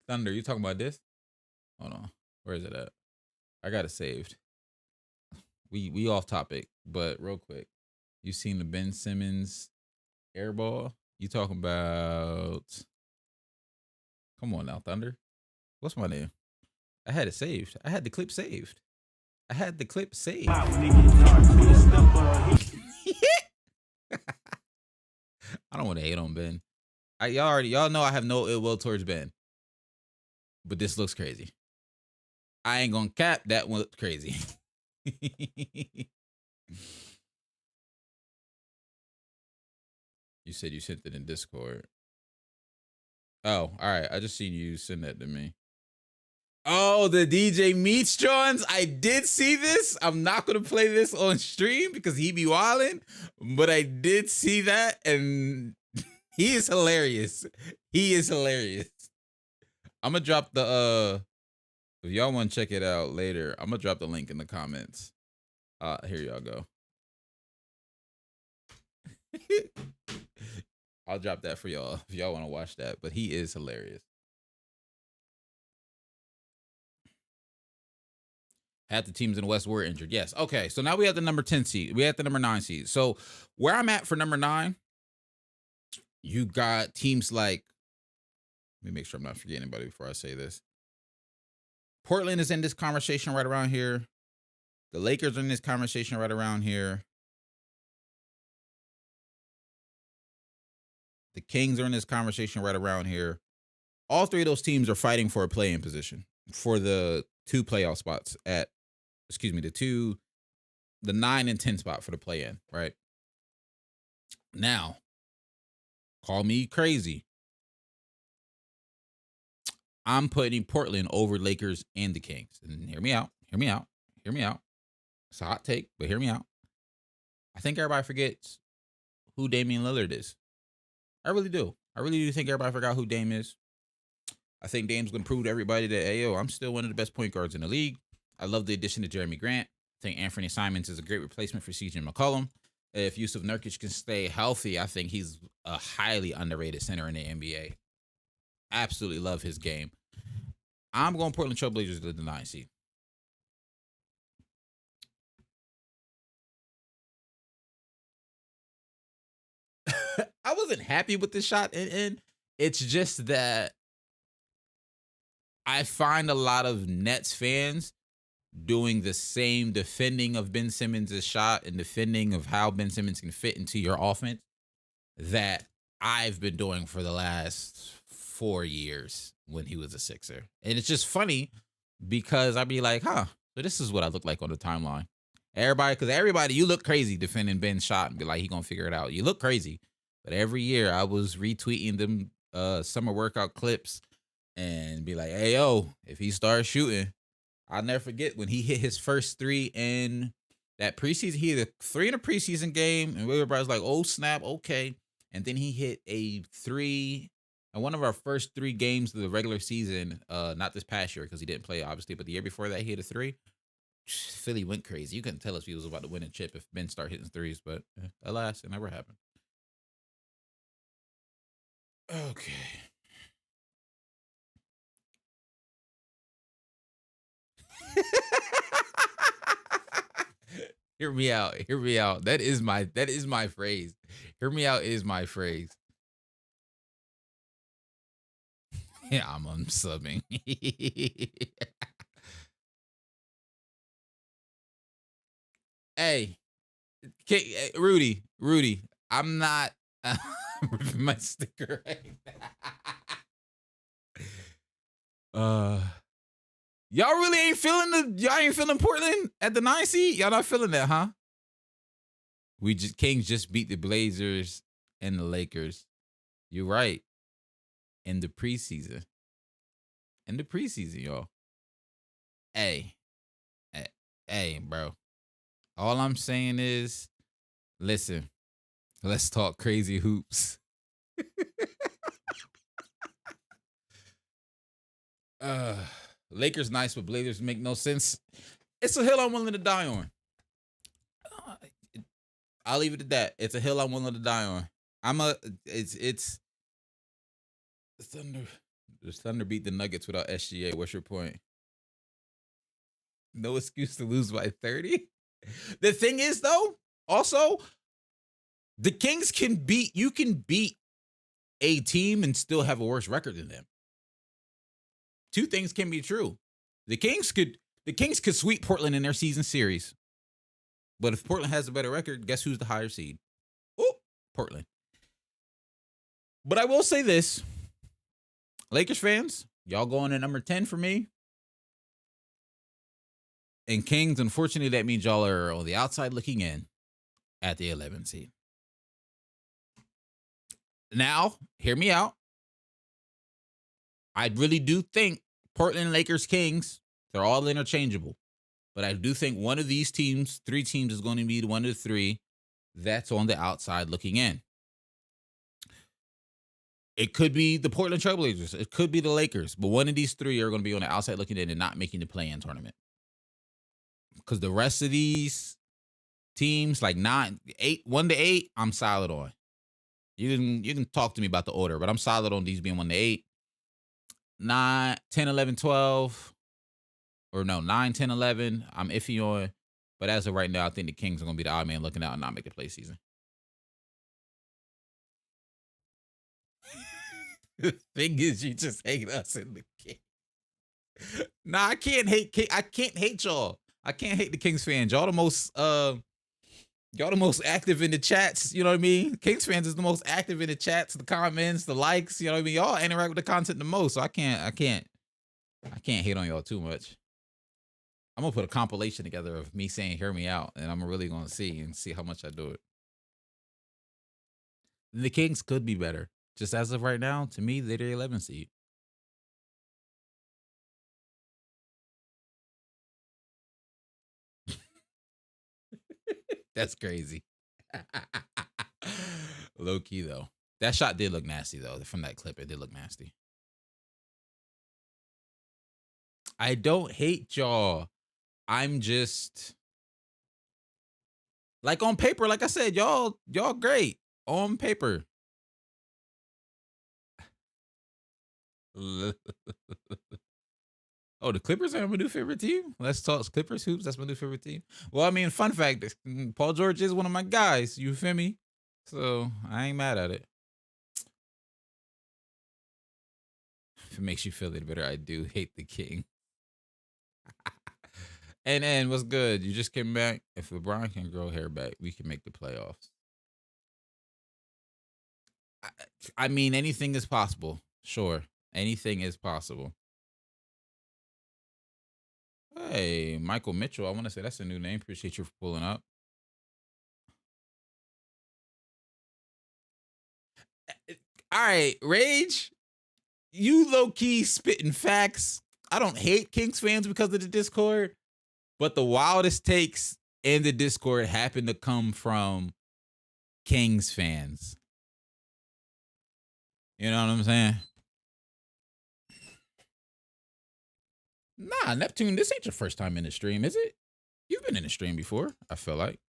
Thunder, you talking about this? Hold on. Where is it at? I got it saved. We off topic, but real quick. You seen the Ben Simmons airball? You talking about... Come on now, Thunder. What's my name? I had it saved. I had the clip saved. I don't want to hate on Ben. Y'all know I have no ill will towards Ben. But this looks crazy. I ain't gonna cap that one crazy. You said you sent it in Discord. Oh, all right. I just seen you send that to me. Oh, the DJ Meats Johns. I did see this. I'm not gonna play this on stream because he be wilding, but I did see that, and he is hilarious. He is hilarious. I'm gonna drop the if y'all want to check it out later, I'm gonna drop the link in the comments. Here y'all go. I'll drop that for y'all if y'all want to watch that, but he is hilarious. Half the teams in the West were injured. Yes. Okay. So now we have the number 10 seed. We have the number 9 seed. So where I'm at for number 9, you got teams like, let me make sure I'm not forgetting anybody before I say this. Portland is in this conversation right around here. The Lakers are in this conversation right around here. The Kings are in this conversation right around here. All three of those teams are fighting for a play-in position for the 2 playoff spots the 9 and 10 spot for the play-in, right? Now, call me crazy. I'm putting Portland over Lakers and the Kings. And hear me out. It's a hot take, but hear me out. I think everybody forgets who Damian Lillard is. I really do. I really do think everybody forgot who Dame is. I think Dame's going to prove to everybody that, hey, yo, I'm still one of the best point guards in the league. I love the addition to Jeremy Grant. I think Anthony Simons is a great replacement for CJ McCollum. If Yusuf Nurkic can stay healthy, I think he's a highly underrated center in the NBA. Absolutely love his game. I'm going Portland Trailblazers to the 9 seed. I wasn't happy with this shot, and it's just that I find a lot of Nets fans doing the same defending of Ben Simmons' shot and defending of how Ben Simmons can fit into your offense that I've been doing for the last 4 years when he was a Sixer. And it's just funny because I'd be like, so this is what I look like on the timeline. Everybody, you look crazy defending Ben's shot and be like, he gonna figure it out. You look crazy. But every year I was retweeting them summer workout clips and be like, hey, yo, if he starts shooting, I'll never forget when he hit his first 3 in that preseason. He hit a 3 in a preseason game, and everybody's like, oh, snap, okay. And then he hit a 3 in one of our first 3 games of the regular season, not this past year because he didn't play, obviously, but the year before that, he hit a 3. Philly went crazy. You couldn't tell us if he was about to win a chip if Ben started hitting 3s, but alas, it never happened. Okay. Hear me out. That is my phrase. Hear me out is my phrase. Yeah, I'm unsubbing. Hey, Rudy, I'm not my sticker right now. Y'all really ain't feeling Portland at the 9 seed? Y'all not feeling that, huh? Kings just beat the Blazers and the Lakers. You're right. In the preseason, y'all. Hey, bro. All I'm saying is, listen, let's talk crazy hoops. Lakers nice, but Blazers make no sense. It's a hill I'm willing to die on. I'll leave it at that. It's a hill I'm willing to die on. It's the Thunder beat the Nuggets without SGA. What's your point? No excuse to lose by 30. The thing is, though, also, the Kings can beat a team and still have a worse record than them. 2 things can be true. The Kings could sweep Portland in their season series. But if Portland has a better record, guess who's the higher seed? Oh, Portland. But I will say this. Lakers fans, y'all going to number 10 for me. And Kings, unfortunately, that means y'all are on the outside looking in at the 11 seed. Now, hear me out. I really do think Portland, Lakers, Kings, they're all interchangeable. But I do think one of these teams, 3 teams, is going to be one of the 3 that's on the outside looking in. It could be the Portland Trailblazers. It could be the Lakers. But one of these 3 are going to be on the outside looking in and not making the play-in tournament. Because the rest of these teams, like 1 to 8, I'm solid on. You can talk to me about the order, but I'm solid on these being 1 to 8. 9, 10, 11, 12. Or no, 9, 10, 11, I'm iffy on. But as of right now, I think the Kings are going to be the odd man looking out and not make the play season. The thing is, you just hate us in the game. Nah, I can't hate. I can't hate y'all. I can't hate the Kings fans. Y'all the most active in the chats. You know what I mean? Kings fans is the most active in the chats, the comments, the likes. You know what I mean? Y'all interact with the content the most. So I can't hate on y'all too much. I'm gonna put a compilation together of me saying "Hear me out," and I'm really gonna see how much I do it. The Kings could be better. Just as of right now, to me, they're the 11 seed. That's crazy. Low key though. That shot did look nasty though. From that clip, it did look nasty. I don't hate y'all. I'm just like on paper, like I said, y'all great. On paper. Oh, the Clippers are my new favorite team. Let's talk Clippers hoops. That's my new favorite team. Well, I mean, fun fact: Paul George is one of my guys. You feel me? So I ain't mad at it. If it makes you feel it better, I do hate the King. And what's good? You just came back. If LeBron can grow hair back, we can make the playoffs. I mean, anything is possible. Sure, anything is possible. Hey, Michael Mitchell. I want to say that's a new name. Appreciate you for pulling up. All right, Rage. You low key spitting facts. I don't hate Kings fans because of the Discord, but the wildest takes in the Discord happen to come from Kings fans. You know what I'm saying? Nah, Neptune, this ain't your first time in the stream, is it? You've been in the stream before, I feel like.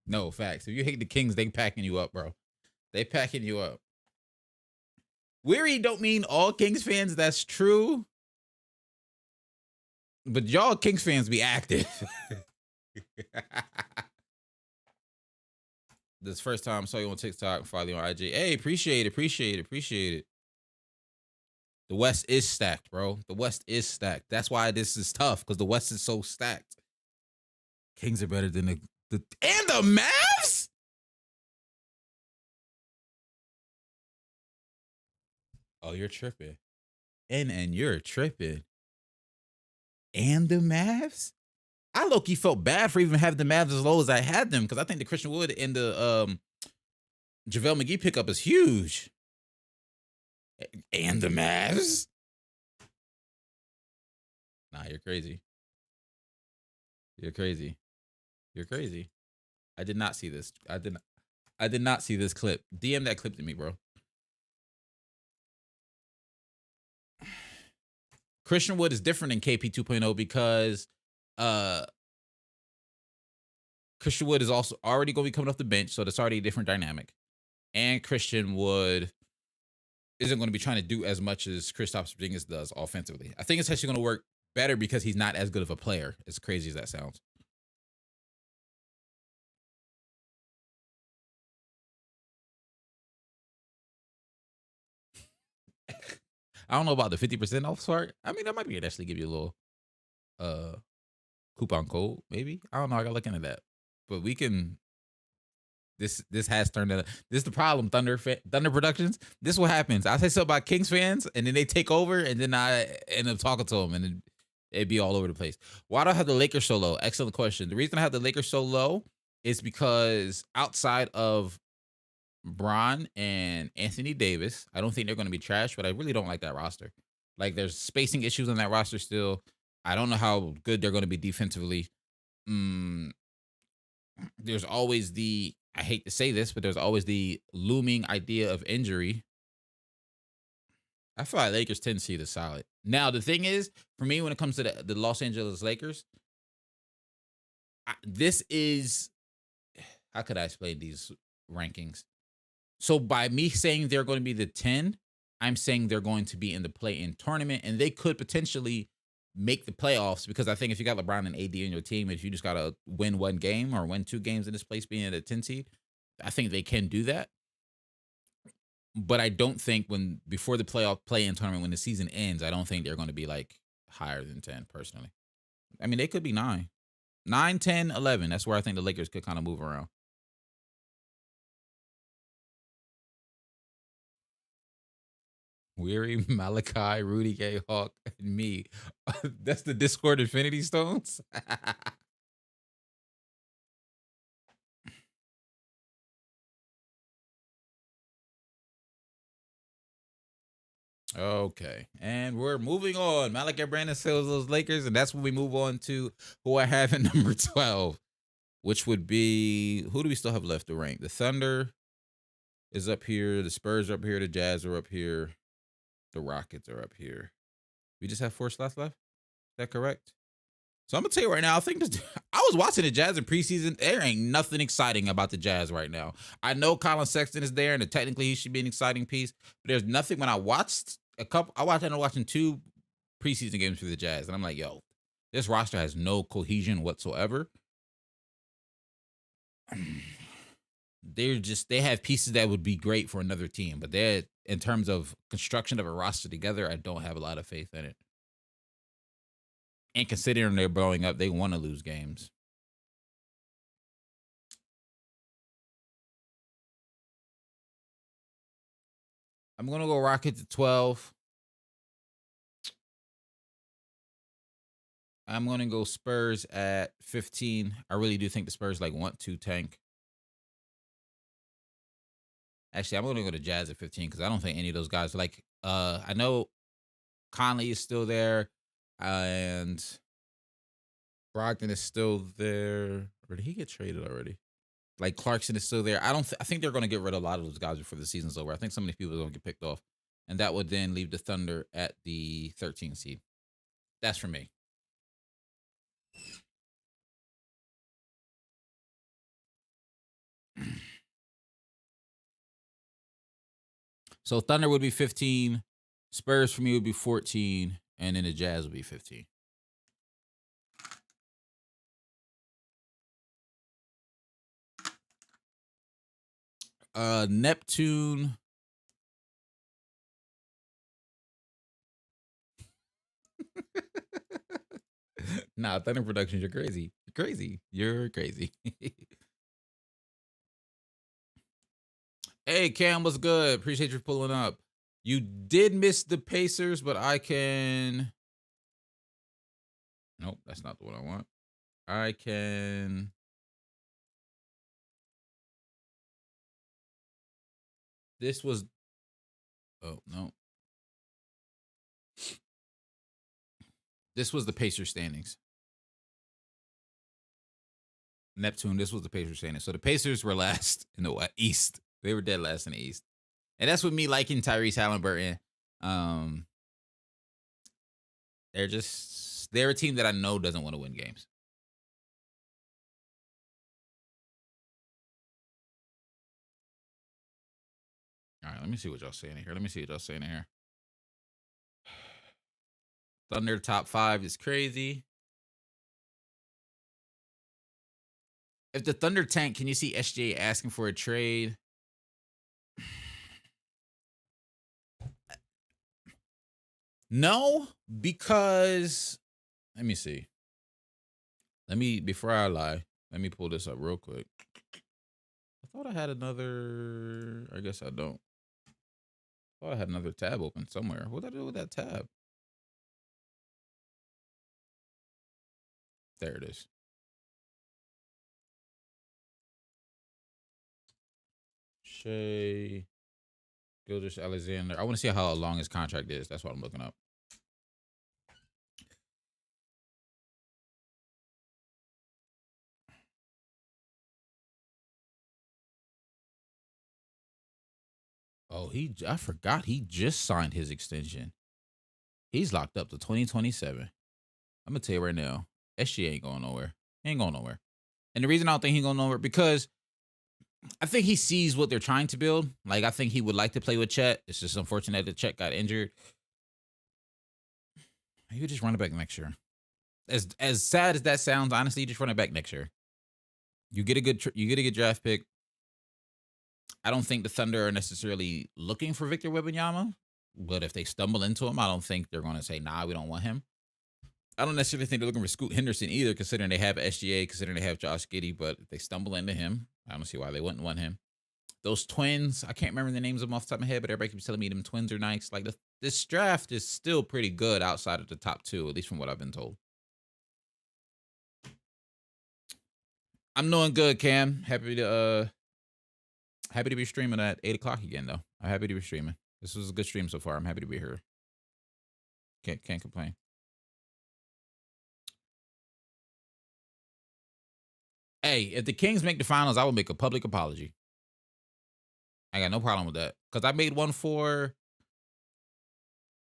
No, facts. If you hate the Kings, they packing you up, bro. They packing you up. Weary don't mean all Kings fans, that's true. But y'all Kings fans be active. This first time I saw you on TikTok, follow you on IG. Hey, appreciate it. The West is stacked, bro. The West is stacked. That's why this is tough, because the West is so stacked. Kings are better than the and the Mavs? Oh, you're tripping. And you're tripping. And the Mavs? I low-key felt bad for even having the Mavs as low as I had them, because I think the Christian Wood and the JaVale McGee pickup is huge. And the Mavs? Nah, you're crazy. You're crazy. You're crazy. I did not see this. I did not see this clip. DM that clip to me, bro. Christian Wood is different than KP 2.0 because Christian Wood is also already going to be coming off the bench, so that's already a different dynamic. And Christian Wood isn't going to be trying to do as much as Kristaps Porzingis does offensively. I think it's actually going to work better because he's not as good of a player, as crazy as that sounds. I don't know about the 50% off part. I mean, that might be actually give you a little coupon code, maybe. I don't know. I gotta look into that. But we can. This has turned into this is the problem. Thunder Productions. This is what happens. I say something about Kings fans, and then they take over, and then I end up talking to them, and it'd be all over the place. Why do I have the Lakers so low? Excellent question. The reason I have the Lakers so low is because outside of Bron and Anthony Davis, I don't think they're going to be trash, but I really don't like that roster. Like, there's spacing issues on that roster still. I don't know how good they're going to be defensively. There's always I hate to say this, but there's always the looming idea of injury. I feel like Lakers 10 seed is solid. Now, the thing is, for me, when it comes to the Los Angeles Lakers, this is, how could I explain these rankings? So by me saying they're going to be the 10, I'm saying they're going to be in the play-in tournament, and they could potentially make the playoffs, because I think if you got LeBron and AD in your team, if you just got to win one game or win two games in this place being at a 10 seed, I think they can do that. But I don't think before the playoff play-in tournament, when the season ends, I don't think they're going to be like higher than 10 personally. I mean, they could be 9. 9, 10, 11. That's where I think the Lakers could kind of move around. Weary, Malachi, Rudy Gay, Hawk, and me. That's the Discord Infinity Stones. Okay, and we're moving on. Malachi Brandon sells those Lakers, and that's when we move on to who I have at number 12, which would be, who do we still have left to rank? The Thunder is up here, the Spurs are up here, the Jazz are up here, the Rockets are up here. We just have 4 slots left. Is that correct? So I'm gonna tell you right now, I think I was watching the Jazz in preseason. There ain't nothing exciting about the Jazz right now. I know Colin Sexton is there, and technically he should be an exciting piece. But there's nothing. When I watched ended up watching 2 preseason games for the Jazz, and I'm like, yo, this roster has no cohesion whatsoever. They have pieces that would be great for another team, but they're, in terms of construction of a roster together, I don't have a lot of faith in it. And considering they're blowing up, they want to lose games. I'm going to go Rockets at 12. I'm going to go Spurs at 15. I really do think the Spurs want to tank. Actually, I'm going to go to Jazz at 15 because I don't think any of those guys I know Conley is still there and Brogdon is still there. Or did he get traded already? Clarkson is still there. I think they're going to get rid of a lot of those guys before the season's over. I think so many people are going to get picked off. And that would then leave the Thunder at the 13th seed. That's for me. So Thunder would be 15. Spurs for me would be 14. And then the Jazz would be 15. Neptune. Nah, Thunder Productions, you're crazy. You're crazy. You're crazy. Hey, Cam, what's good? Appreciate you pulling up. You did miss the Pacers, but I can... Nope, that's not the one I want. I can... This was... Oh, no. This was the Pacers standings. Neptune, this was the Pacers standings. So the Pacers were last in the East. They were dead last in the East. And that's with me liking Tyrese Halliburton. They're a team that I know doesn't want to win games. All right, let me see what y'all saying in here. Thunder top 5 is crazy. If the Thunder tank, can you see SGA asking for a trade? No, because let me see. Before I lie, let me pull this up real quick. I thought I had another. I guess I don't. I thought I had another tab open somewhere. What did I do with that tab? There it is. Shai Gilgeous-Alexander. I want to see how long his contract is. That's what I'm looking up. Oh, I forgot he just signed his extension. He's locked up to 2027. I'm gonna tell you right now, SGA ain't going nowhere. He ain't going nowhere. And the reason I don't think he's going nowhere, because I think he sees what they're trying to build. I think he would like to play with Chet. It's just unfortunate that Chet got injured. He would just run it back next year. As sad as that sounds, honestly, just run it back next year. You get a good draft pick. I don't think the Thunder are necessarily looking for Victor Wembanyama, but if they stumble into him, I don't think they're going to say, nah, we don't want him. I don't necessarily think they're looking for Scoot Henderson either, considering they have SGA, considering they have Josh Giddey, but if they stumble into him, I don't see why they wouldn't want him. Those twins, I can't remember the names of them off the top of my head, but everybody keeps telling me them twins are nice. Like, this draft is still pretty good outside of the top two, at least from what I've been told. I'm doing good, Cam. Happy to be streaming at 8 o'clock again, though. I'm happy to be streaming. This was a good stream so far. I'm happy to be here. Can't complain. Hey, if the Kings make the finals, I will make a public apology. I got no problem with that. Because I made one for...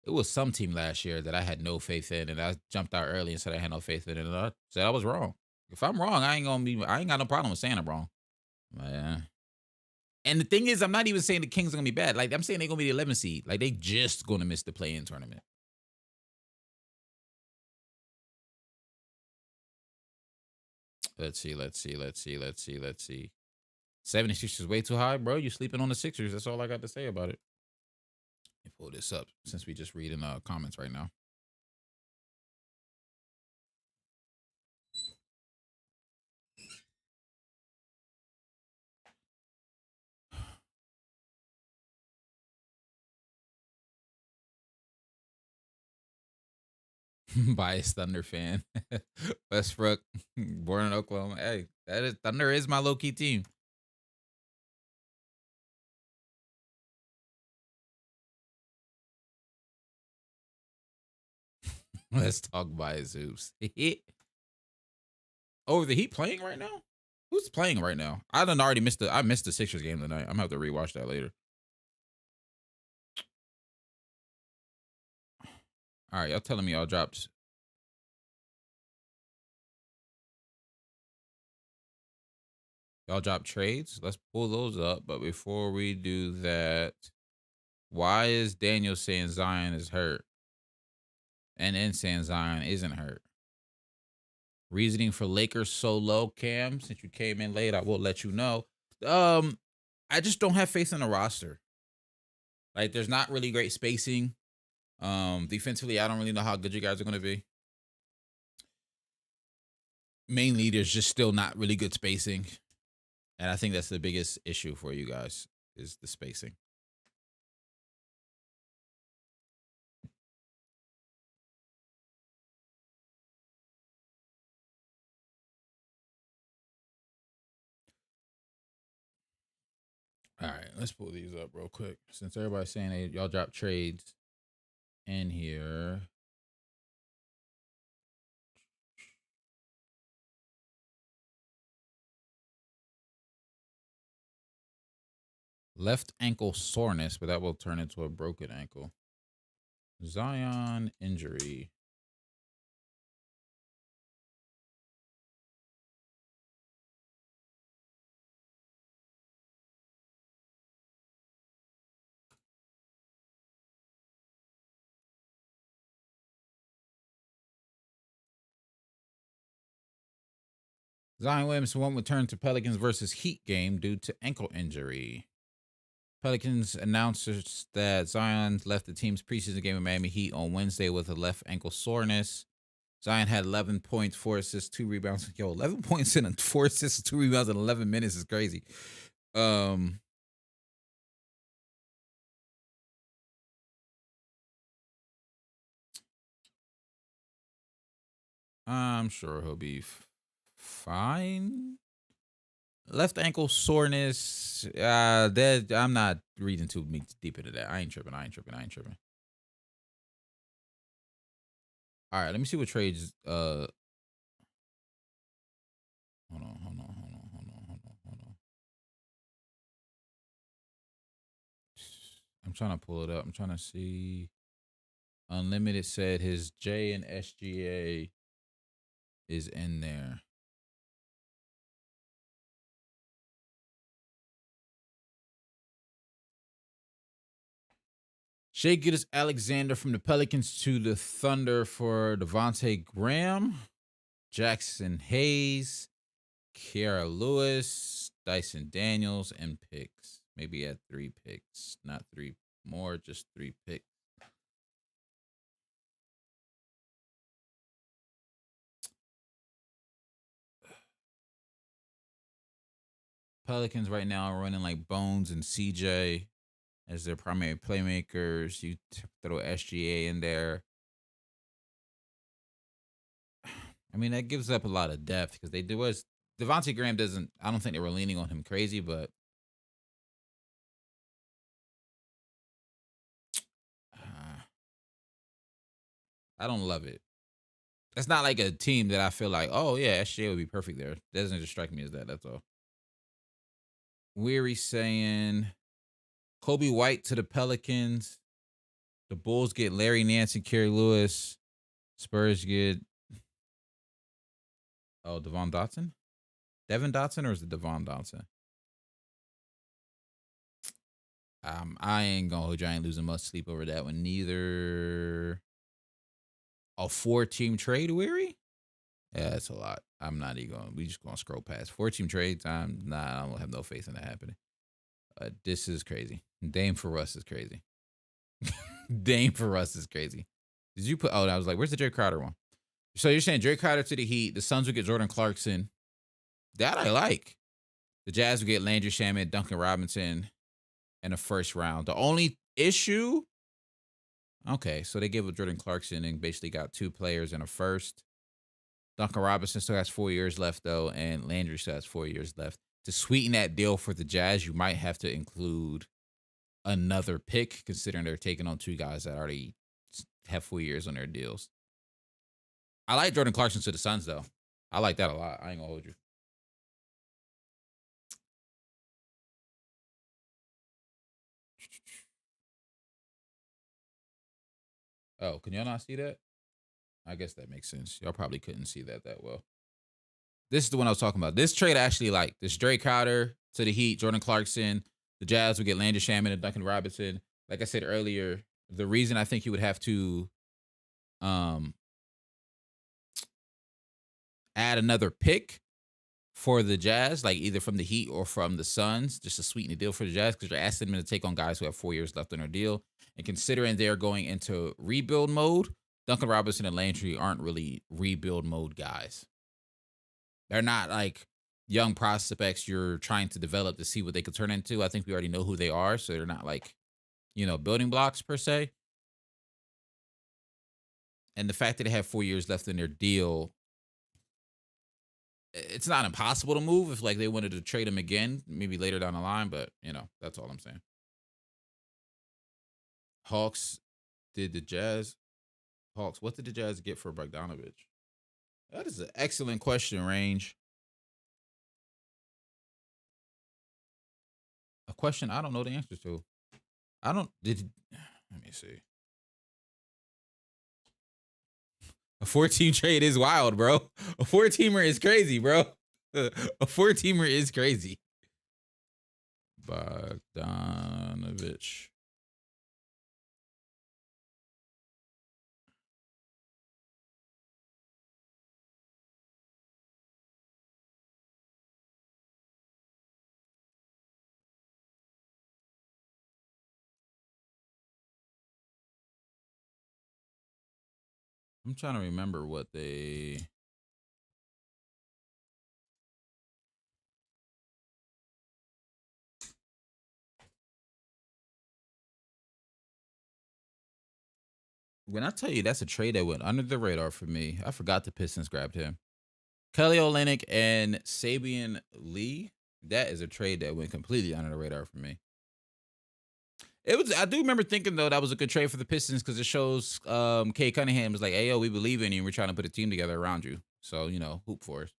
It was some team last year that I had no faith in, and I jumped out early and said I had no faith in it, and I said I was wrong. If I'm wrong, I ain't got no problem with saying I'm wrong. And the thing is, I'm not even saying the Kings are gonna be bad. Like, I'm saying they're gonna be the 11th seed. Like, they just gonna miss the play-in tournament. Let's see. 76 is way too high, bro. You sleeping on the Sixers. That's all I got to say about it. Let me pull this up since we just reading comments right now. Biased Thunder fan. Westbrook, born in Oklahoma. Hey, Thunder is my low-key team. Let's talk bias hoops. Oh, the Heat playing right now? Who's playing right now? I missed the Sixers game tonight. I'm gonna have to rewatch that later. All right, y'all telling me y'all dropped. Y'all dropped trades. Let's pull those up. But before we do that, why is Daniel saying Zion is hurt? And then saying Zion isn't hurt. Reasoning for Lakers so low, Cam. Since you came in late, I will let you know. I just don't have faith in the roster. Like, there's not really great spacing. Defensively, I don't really know how good you guys are going to be. Mainly, there's just still not really good spacing. And I think that's the biggest issue for you guys, is the spacing. All right, let's pull these up real quick. Since everybody's saying y'all drop trades in here. Left ankle soreness, but that will turn into a broken ankle. Zion injury. Zion Williamson won't return to Pelicans versus Heat game due to ankle injury. Pelicans announced that Zion left the team's preseason game with Miami Heat on Wednesday with a left ankle soreness. Zion had 11 points, 4 assists, 2 rebounds. Yo, 11 points and 4 assists, 2 rebounds in 11 minutes is crazy. I'm sure he'll be fine. Left ankle soreness. I'm not reading too deep into that. I ain't tripping. All right, let me see what trades. Hold on. I'm trying to pull it up. I'm trying to see. Unlimited said his J and SGA is in there. Shai Gilgeous-Alexander from the Pelicans to the Thunder for Devontae Graham, Jackson Hayes, Kira Lewis, Dyson Daniels, and picks. Maybe at 3 picks, not 3 more, just 3 picks. Pelicans right now are running like Bones and CJ as their primary playmakers. You throw SGA in there. I mean, that gives up a lot of depth because they do was Devontae Graham doesn't. I don't think they were leaning on him crazy, but I don't love it. That's not like a team that I feel like, oh yeah, SGA would be perfect there. It doesn't just strike me as that. That's all. Weary saying Kobe White to the Pelicans. The Bulls get Larry Nance and Kerry Lewis. Spurs get Devon Dotson? Devin Dotson, or is it Devon Dotson? I ain't gonna hold you. I ain't losing much sleep over that one neither. A 4-team trade, Weary? Yeah, that's a lot. I'm not even going. We just gonna scroll past 4-team trade time. Nah, I don't have no faith in that happening. This is crazy. Dame for Russ is crazy. Dame for Russ is crazy. Did you put? Oh, I was like, where's the Jay Crowder one? So you're saying Jay Crowder to the Heat. The Suns would get Jordan Clarkson. That I like. The Jazz would get Landry Shamet, Duncan Robinson, in the first round. The only issue. Okay, so they gave up Jordan Clarkson and basically got 2 players in a first. Duncan Robinson still has 4 years left, though, and Landry still has 4 years left. To sweeten that deal for the Jazz, you might have to include another pick, considering they're taking on 2 guys that already have 4 years on their deals. I like Jordan Clarkson to the Suns, though. I like that a lot. I ain't gonna hold you. Oh, can y'all not see that? I guess that makes sense. Y'all probably couldn't see that well. This is the one I was talking about. This trade I actually like. This Jay Crowder to the Heat, Jordan Clarkson. The Jazz would get Landry Shamet and Duncan Robinson. Like I said earlier, the reason I think you would have to add another pick for the Jazz, like either from the Heat or from the Suns, just to sweeten the deal for the Jazz, because you're asking them to take on guys who have 4 years left on their deal. And considering they're going into rebuild mode, Duncan Robinson and Landry aren't really rebuild mode guys. They're not like young prospects you're trying to develop to see what they could turn into. I think we already know who they are, so they're not like, building blocks per se. And the fact that they have 4 years left in their deal, it's not impossible to move if like they wanted to trade him again, maybe later down the line, but that's all I'm saying. Hawks did the Jazz. Hawks, what did the Jazz get for Bogdanovich? That is an excellent question, Range. A question I don't know the answer to. Let me see. A 4-team trade is wild, bro. A 4-teamer is crazy, bro. A 4-teamer is crazy. Bogdanovich. I'm trying to remember what they. When I tell you that's a trade that went under the radar for me, I forgot the Pistons grabbed him. Kelly Olynyk and Sabian Lee. That is a trade that went completely under the radar for me. It was. I do remember thinking though that was a good trade for the Pistons because it shows Kay Cunningham was like, "Hey yo, we believe in you. And we're trying to put a team together around you." So hoop for us.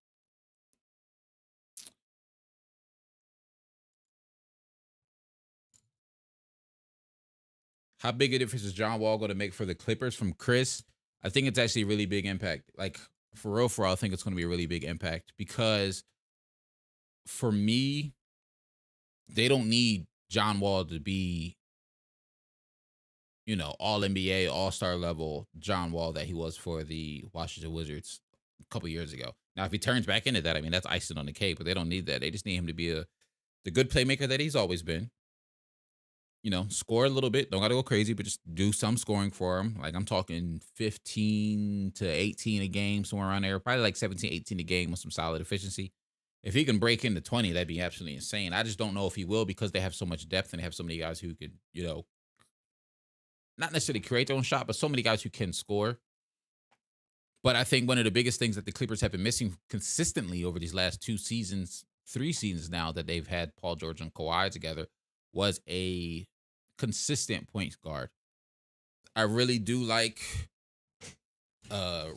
How big a difference is John Wall going to make for the Clippers? From Chris, I think it's actually a really big impact. Like for real, I think it's going to be a really big impact because for me, they don't need John Wall to be, all NBA, all star level John Wall that he was for the Washington Wizards a couple years ago. Now, if he turns back into that, I mean, that's icing on the cake, but they don't need that. They just need him to be the good playmaker that he's always been. score a little bit. Don't got to go crazy, but just do some scoring for him. Like I'm talking 15 to 18 a game, somewhere around there. Probably like 17, 18 a game with some solid efficiency. If he can break into 20, that'd be absolutely insane. I just don't know if he will because they have so much depth and they have so many guys who could, not necessarily create their own shot, but so many guys who can score. But I think one of the biggest things that the Clippers have been missing consistently over these last 3 seasons now that they've had Paul George and Kawhi together was a consistent point guard. I really do like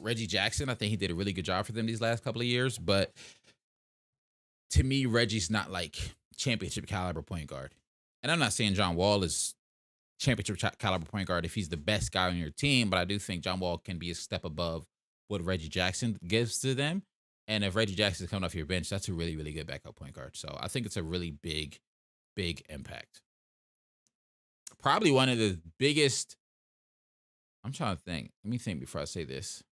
Reggie Jackson. I think he did a really good job for them these last couple of years, but to me, Reggie's not like championship caliber point guard. And I'm not saying John Wall is championship caliber point guard if he's the best guy on your team, but I do think John Wall can be a step above what Reggie Jackson gives to them. And if Reggie Jackson is coming off your bench, that's a really, really good backup point guard. So I think it's a really big, big impact. Probably one of the biggest. I'm trying to think. Let me think before I say this.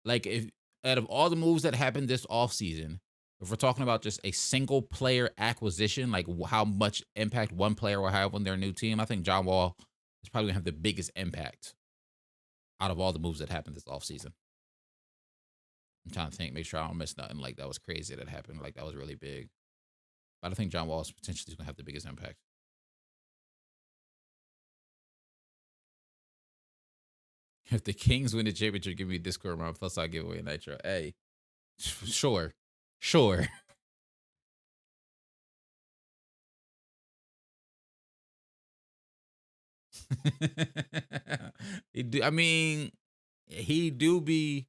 Like, if out of all the moves that happened this offseason, if we're talking about just a single player acquisition, like how much impact one player will have on their new team, I think John Wall is probably going to have the biggest impact out of all the moves that happened this offseason. I'm trying to think, make sure I don't miss nothing like that was crazy that happened, like that was really big. But I think John Wall is potentially going to have the biggest impact. If the Kings win the championship, give me a Discord round, plus I'll give away a Nitro. Hey, sure. He do be.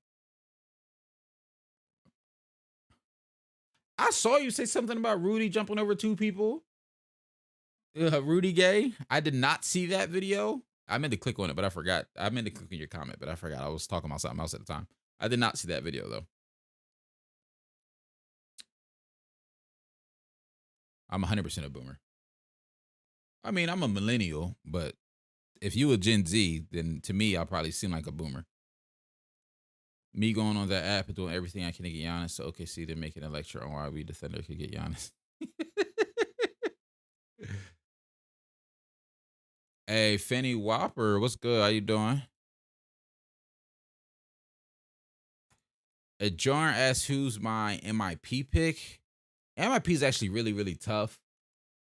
I saw you say something about Rudy jumping over 2 people. Rudy Gay. I did not see that video. I meant to click on it, but I forgot. I meant to click on your comment, but I forgot. I was talking about something else at the time. I did not see that video though. I'm 100% a boomer. I mean, I'm a millennial, but if you a Gen Z, then to me, I'll probably seem like a boomer. Me going on that app and doing everything I can to get Giannis. So OKC, they're making a lecture on why we the Thunder could get Giannis. Hey, Fenny Whopper, what's good? How you doing? Jarn asks who's my MIP pick. MIP is actually really, really tough.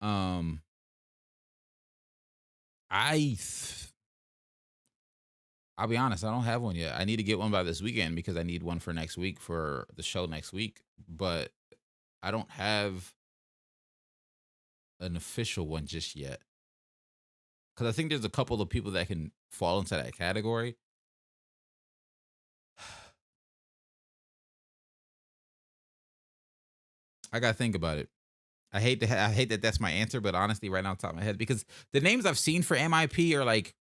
I'll be honest, I don't have one yet. I need to get one by this weekend because I need one for next week for the show next week. But I don't have an official one just yet. Because I think there's a couple of people that can fall into that category. I gotta think about it. I hate that that's my answer, but honestly, right now on top of my head, because the names I've seen for MIP are like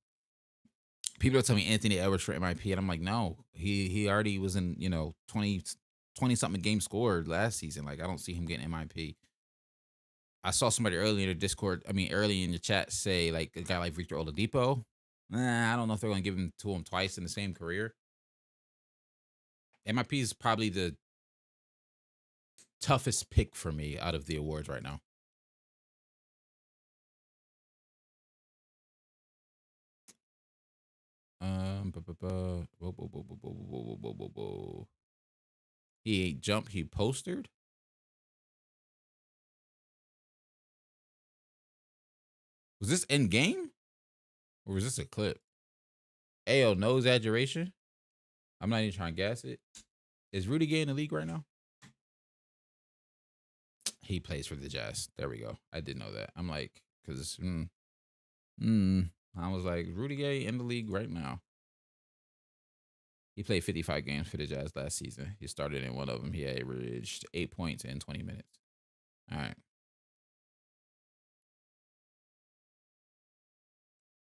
people are telling me Anthony Edwards for MIP, and I'm like, no, he already was in 20 something games scored last season. Like I don't see him getting MIP. I saw somebody early in the Discord, early in the chat say like a guy like Victor Oladipo. I don't know if they're going to give him to him twice in the same career. MIP is probably the toughest pick for me out of the awards right now. He ain't jumped, he postered. Was this in game? Or was this a clip? Ayo, no exaggeration. I'm not even trying to guess it. Is Rudy Gay in the league right now? He plays for the Jazz. There we go. I did know that. I'm like, because I was like, Rudy Gay in the league right now. He played 55 games for the Jazz last season. He started in one of them. He averaged 8 points in 20 minutes. All right.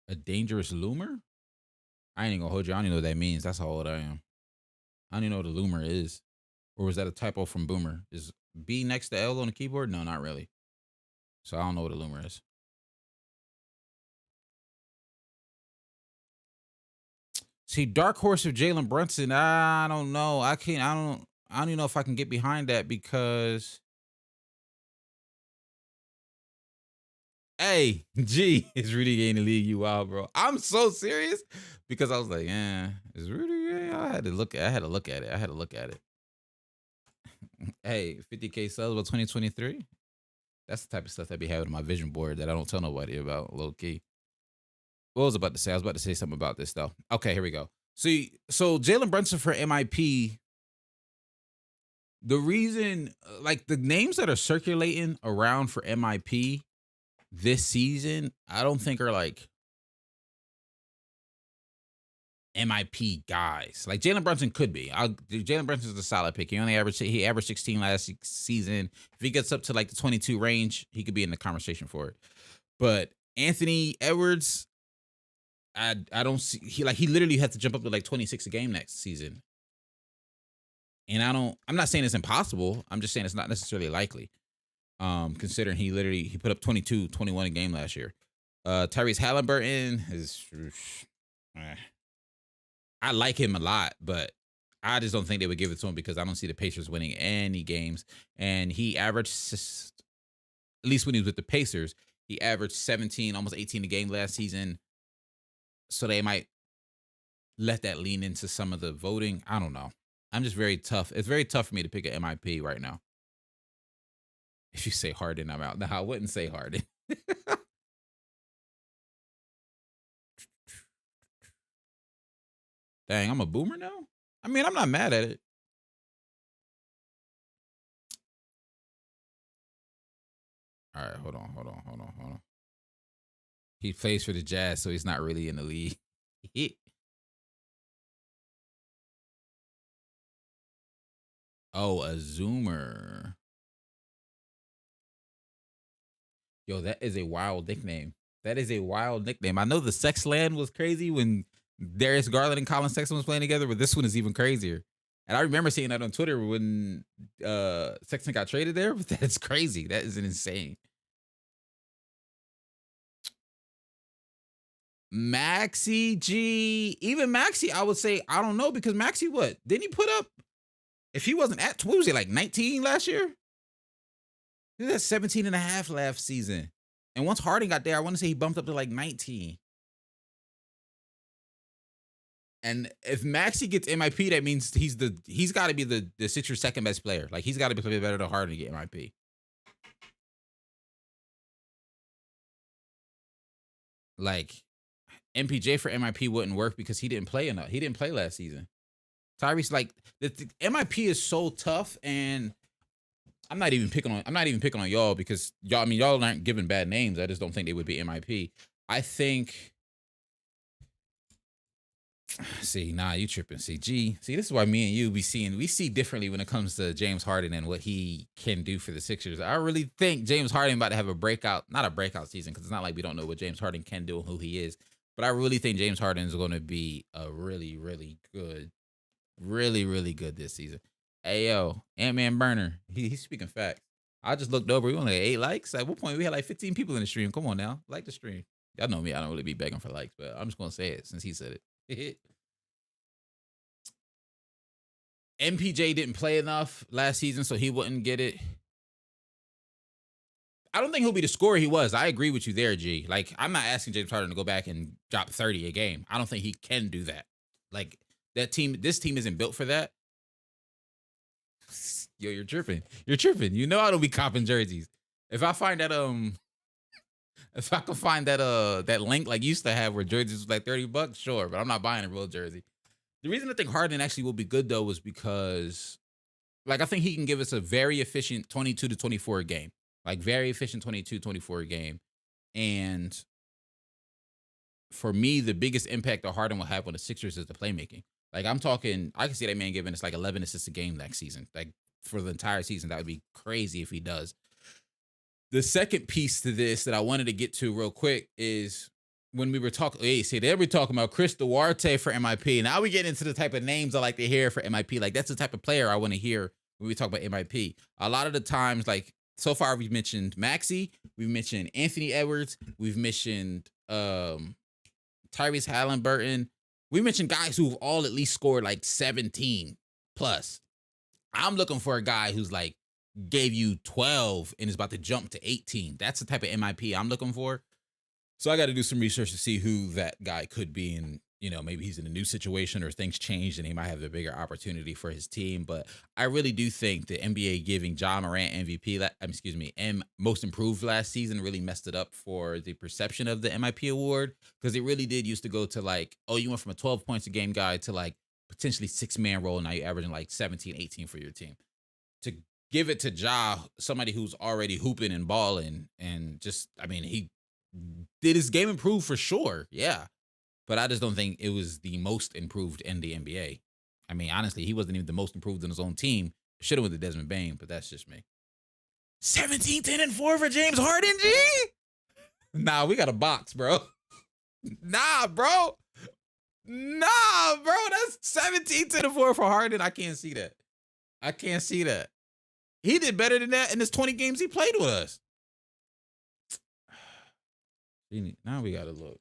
A dangerous loomer? I ain't gonna hold you. I don't even know what that means. That's how old I am. I don't even know what a loomer is. Or was that a typo from Boomer? Is B next to L on the keyboard? No, not really. So I don't know what a loomer is. See, dark horse of Jalen Brunson. I don't know. I don't even know if I can get behind that because Hey, G, is Rudy Gay in the league? You wild, bro. I'm so serious because I was like, yeah, is Rudy Gay? I had to look at it. Hey, 50K subs about 2023. That's the type of stuff that be having on my vision board that I don't tell nobody about, low key. What was I about to say? I was about to say something about this though. Okay, here we go. So Jalen Brunson for MIP. The reason, like the names that are circulating around for MIP this season, I don't think are like MIP guys. Like Jalen Brunson could be. Jalen Brunson's a solid pick. He averaged 16 last season. If he gets up to like the 22 range, he could be in the conversation for it. But Anthony Edwards, I don't see he literally had to jump up to like 26 a game next season. And I'm not saying it's impossible. I'm just saying it's not necessarily likely. Considering he put up 22, 21 a game last year. Tyrese Halliburton is I like him a lot, but I just don't think they would give it to him because I don't see the Pacers winning any games. And he averaged, at least when he was with the Pacers, he averaged 17, almost 18 a game last season. So they might let that lean into some of the voting. I don't know. I'm just very tough. It's very tough for me to pick an MIP right now. If you say Harden, I'm out. No, I wouldn't say Harden. Dang, I'm a boomer now? I mean, I'm not mad at it. All right, hold on. He plays for the Jazz, so he's not really in the league. Oh, a Zoomer. Yo, that is a wild nickname. I know the Sex Land was crazy when Darius Garland and Colin Sexton was playing together, but this one is even crazier. And I remember seeing that on Twitter when Sexton got traded there, but that's crazy. That is insane. Maxey G, even Maxey, I would say, I don't know, because Maxey, what? Didn't he put up, if he wasn't at, what was he, like 19 last year? He was at 17 and a half last season. And once Harden got there, I want to say he bumped up to like 19. And if Maxey gets MIP, that means he's got to be the Sixers' second best player. Like he's got to be playing better than Harden to get MIP. Like MPJ for MIP wouldn't work because he didn't play enough. He didn't play last season. Tyrese, like the MIP is so tough, and I'm not even picking on y'all because y'all aren't giving bad names. I just don't think they would be MIP. I think. See, nah, you tripping. See, this is why me and you we see differently when it comes to James Harden and what he can do for the Sixers. I really think James Harden about to have not a breakout season, because it's not like we don't know what James Harden can do and who he is. But I really think James Harden is going to be a really, really good this season. Hey, yo, Ant-Man Burner, he's speaking facts. I just looked over. We only had 8 likes. At what point we had like 15 people in the stream. Come on now, like the stream. Y'all know me. I don't really be begging for likes, but I'm just going to say it since he said it. MPJ didn't play enough last season, so he wouldn't get it. I don't think he'll be the scorer he was. I agree with you there, G. Like, I'm not asking James Harden to go back and drop 30 a game. I don't think he can do that. Like, this team isn't built for that. Yo, you're tripping. You know I don't be copping jerseys. If I find that if I can find that link like used to have where jerseys was like $30, sure, but I'm not buying a real jersey. The reason I think Harden actually will be good though was because, like, I think he can give us a very efficient 22 to 24 a game, like very efficient 22, 24 a game. And for me, the biggest impact that Harden will have on the Sixers is the playmaking. Like, I'm talking, I can see that man giving us like 11 assists a game next season. Like, for the entire season, that would be crazy if he does. The second piece to this that I wanted to get to real quick is when we were talking, they were talking about Chris Duarte for MIP. Now we get into the type of names I like to hear for MIP. Like, that's the type of player I want to hear when we talk about MIP. A lot of the times, like, so far we've mentioned Maxey, we've mentioned Anthony Edwards, we've mentioned Tyrese Halliburton. We mentioned guys who've all at least scored like 17 plus. I'm looking for a guy who's like gave you 12 and is about to jump to 18. That's the type of MIP I'm looking for. So I got to do some research to see who that guy could be. And, maybe he's in a new situation or things changed and he might have a bigger opportunity for his team. But I really do think the NBA giving Ja Morant MVP, most improved last season really messed it up for the perception of the MIP award. Because it really did used to go to like, oh, you went from a 12 points a game guy to like potentially 6-man role. Now you're averaging like 17, 18 for your team. To give it to Ja, somebody who's already hooping and balling and just, he did his game improve for sure. Yeah. But I just don't think it was the most improved in the NBA. Honestly, he wasn't even the most improved in his own team. Should have went to Desmond Bain, but that's just me. 17, 10, and 4 for James Harden, G? Nah, we got a box, bro. Nah, bro. That's 17, 10, and 4 for Harden. I can't see that. He did better than that in his 20 games he played with us. Now we gotta look.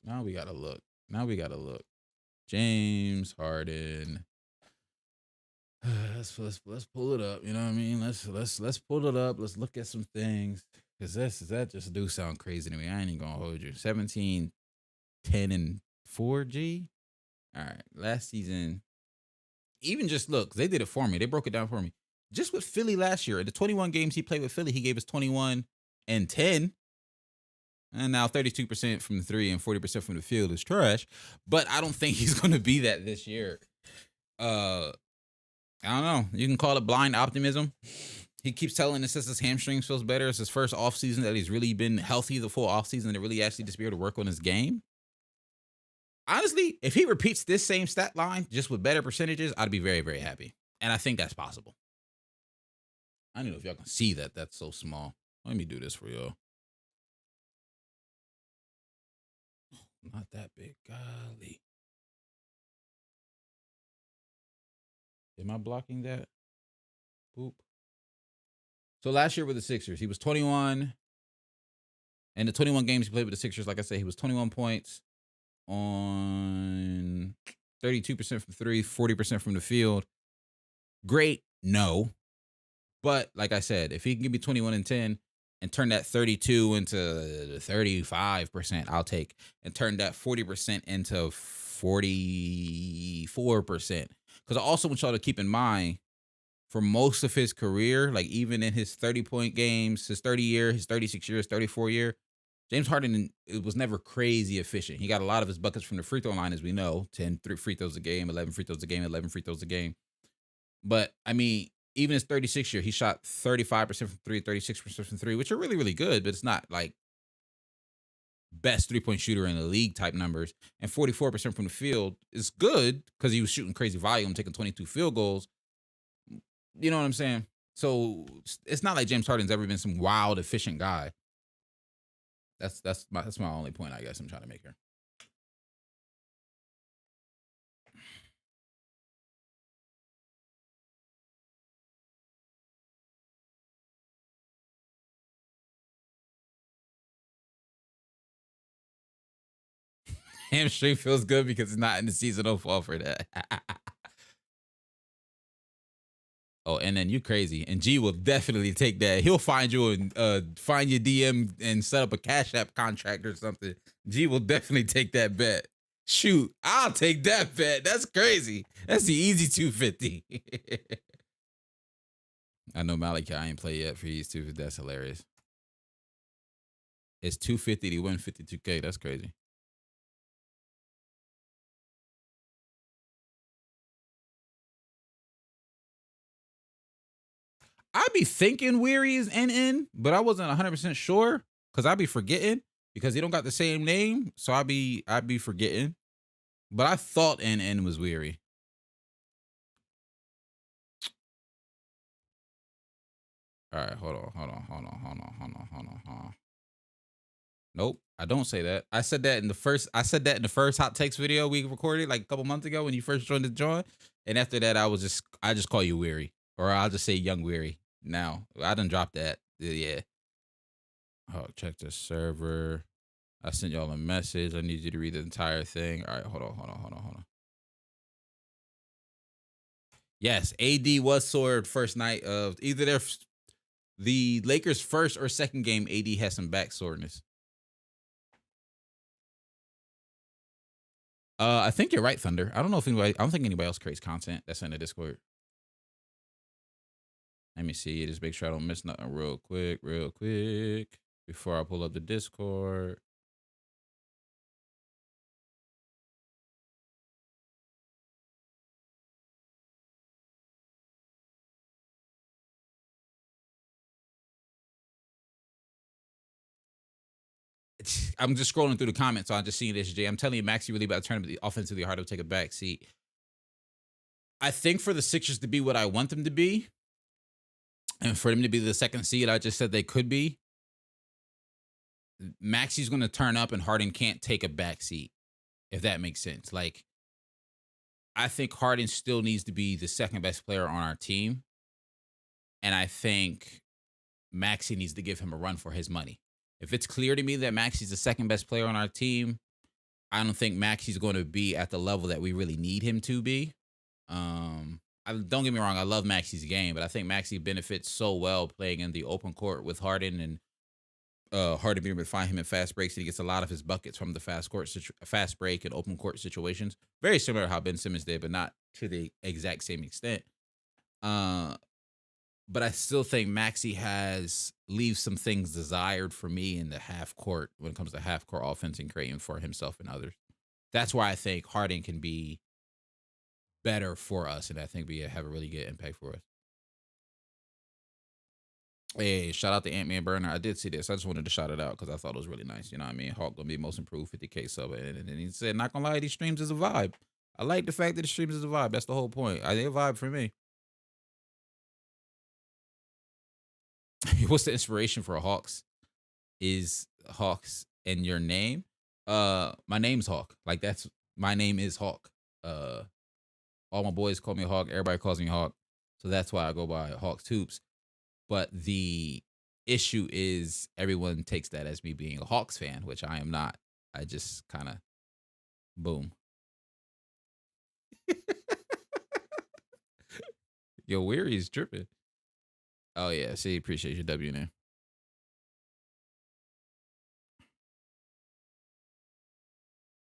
James Harden. Let's pull it up. You know what I mean? Let's pull it up. Let's look at some things. Because that just do sound crazy to me. I ain't even gonna hold you. 17, 10, and 4 G. All right. Last season. Even just look, they did it for me. They broke it down for me. Just with Philly last year, in the 21 games he played with Philly, he gave us 21 and 10. And now 32% from the 3 and 40% from the field is trash. But I don't think he's going to be that this year. I don't know. You can call it blind optimism. He keeps telling us his hamstrings feels better. It's his first offseason that he's really been healthy the full offseason to really actually just be able to work on his game. Honestly, if he repeats this same stat line just with better percentages, I'd be very, very happy. And I think that's possible. I don't know if y'all can see that. That's so small. Let me do this for y'all. Not that big. Golly. Am I blocking that? Boop. So last year with the Sixers, he was 21. And the 21 games he played with the Sixers, like I said, he was 21 points on 32% from 3, 40% from the field. Great, no. But like I said, if he can give me 21 and 10 and turn that 32 into 35%, I'll take. And turn that 40% into 44%. Because I also want y'all to keep in mind, for most of his career, like even in his 30-point games, his 30 year, his 36 years, 34 year, James Harden, it was never crazy efficient. He got a lot of his buckets from the free throw line, as we know, 10 free throws a game, 11 free throws a game, 11 free throws a game. But even his 36 year, he shot 35% from 3, 36% from 3, which are really, really good, but it's not like best 3-point shooter in the league type numbers. And 44% from the field is good because he was shooting crazy volume, taking 22 field goals. You know what I'm saying? So it's not like James Harden's ever been some wild, efficient guy. That's my only point, I guess, I'm trying to make here. Hamstring feels good because it's not in the seasonal fall for that. Oh, and then you crazy. And G will definitely take that. He'll find you and find your DM and set up a Cash App contract or something. G will definitely take that bet. Shoot, I'll take that bet. That's crazy. That's the easy 250. I know Malik, I ain't played yet for these two. That's hilarious. It's 250 to win 52K. That's crazy. I'd be thinking Weary is NN, but I wasn't 100% sure because I'd be forgetting because he don't got the same name. So I'd be forgetting. But I thought NN was Weary. All right, hold on. Nope, I don't say that. I said that in the first hot takes video we recorded like a couple months ago when you first joined the joint. And after that, I just call you Weary, or I'll just say Young Weary. Now I done dropped that. Yeah. Oh, check the server. I sent y'all a message. I need you to read the entire thing. All right, hold on. Yes, AD was sword first night of either their the Lakers' first or second game, AD has some back soreness. I think you're right, Thunder. I don't know if anybody. I don't think anybody else creates content that's in the Discord. Let me see. Just make sure I don't miss nothing real quick, before I pull up the Discord. I'm just scrolling through the comments, so I'm just seeing this. Jay, I'm telling you, Maxey really about to turn the offensively hard to take a back seat. I think for the Sixers to be what I want them to be, and for them to be the second seed I just said they could be, Maxey's going to turn up and Harden can't take a back seat, if that makes sense. Like, I think Harden still needs to be the second best player on our team, and I think Maxey needs to give him a run for his money. If it's clear to me that Maxey's the second best player on our team, I don't think Maxey's going to be at the level that we really need him to be. Don't get me wrong, I love Maxey's game, but I think Maxey benefits so well playing in the open court with Harden, and Harden being able to find him in fast breaks, and he gets a lot of his buckets from the fast break and open court situations. Very similar to how Ben Simmons did, but not to the exact same extent. But I still think Maxey leaves some things desired for me in the half court when it comes to half court offense and creating for himself and others. That's why I think Harden can be better for us, and I think we have a really good impact for us. Hey, shout out to Ant-Man Burner. I did see this. I just wanted to shout it out because I thought it was really nice. You know what I mean? Hawk gonna be most improved 50K sub. And he said, not gonna lie, these streams is a vibe. I like the fact that the streams is a vibe. That's the whole point. They a vibe for me. What's the inspiration for Hawks? Is Hawks in your name? My name's Hawk. Like, my name is Hawk. All my boys call me Hawk. Everybody calls me Hawk. So that's why I go by Hawks Hoops. But the issue is everyone takes that as me being a Hawks fan, which I am not. I just kind of boom. Yo, Weary is tripping. Oh yeah, see, appreciate your W name.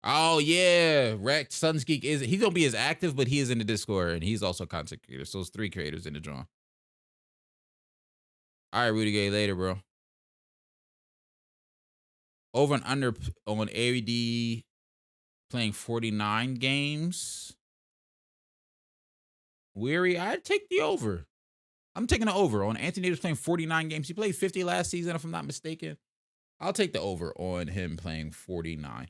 Oh yeah, Rex Sunsgeek he's gonna be as active, but he is in the Discord and he's also a content creator. So it's 3 creators in the drawing. All right, Rudy Gay, later, bro. Over and under on AD playing 49 games. Weary, I'd take the over. I'm taking the over on Anthony Davis playing 49 games. He played 50 last season, if I'm not mistaken. I'll take the over on him playing 49.